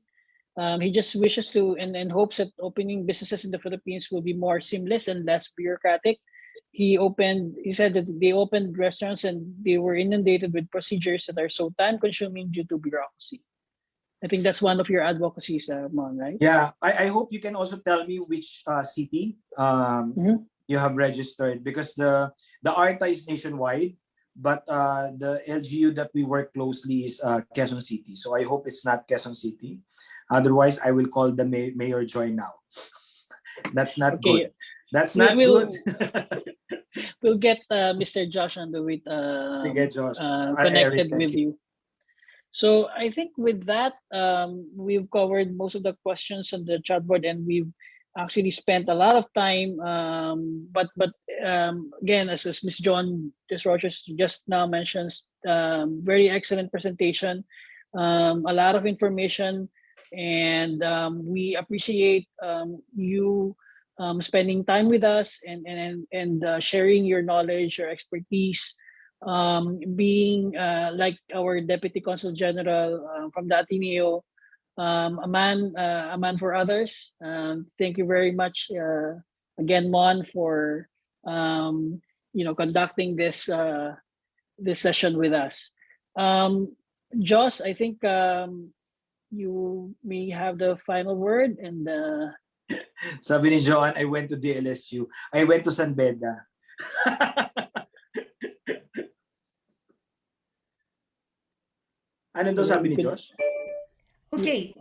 He just wishes to and hopes that opening businesses in the Philippines will be more seamless and less bureaucratic. He said that they opened restaurants and they were inundated with procedures that are so time consuming due to bureaucracy. I think that's one of your advocacies, Mon, right? Yeah, I hope you can also tell me which city you have registered, because the ARTA is nationwide, but the LGU that we work closely is Quezon City. So I hope it's not Quezon City. Otherwise, I will call the Mayor Joy now. That's not good. That's not good. We'll get Mr. Josh Andowit connected with you. So I think with that, we've covered most of the questions on the chat board, and we've actually spent a lot of time. But again, as Ms. John Desroches just now mentions, very excellent presentation, a lot of information, and we appreciate you spending time with us and sharing your knowledge, your expertise. Being like our Deputy Consul General from the Ateneo, a man for others. Thank you very much again, Mon, for conducting this session with us. Joss, I think you may have the final word. And sabi ni Joan, I went to DLSU. I went to San Beda. Ano daw sabi ni Josh? Okay.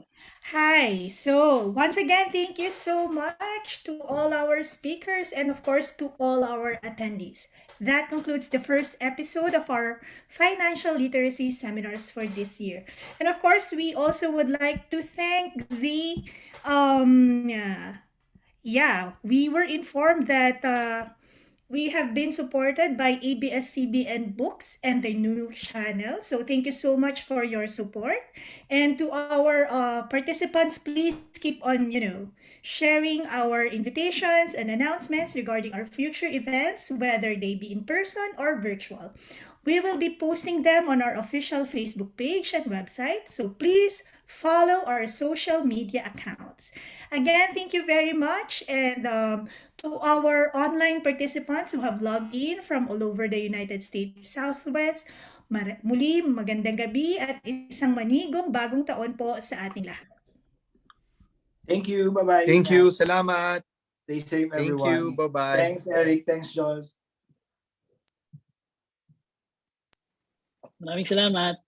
Hi. So, once again, thank you so much to all our speakers and, of course, to all our attendees. That concludes the first episode of our financial literacy seminars for this year. And, of course, we also would like to thank we were informed that we have been supported by ABS-CBN Books and the new channel. So thank you so much for your support. And to our participants, please keep on, sharing our invitations and announcements regarding our future events, whether they be in person or virtual. We will be posting them on our official Facebook page and website. So please follow our social media accounts. Again, thank you very much. And to our online participants who have logged in from all over the United States Southwest, muli magandang gabi at isang manigong bagong taon po sa ating lahat. Thank you. Bye-bye. Thank you. Salamat. Stay safe, everyone. Thank you. Bye-bye. Thanks, Eric. Thanks, Josh. maraming salamat.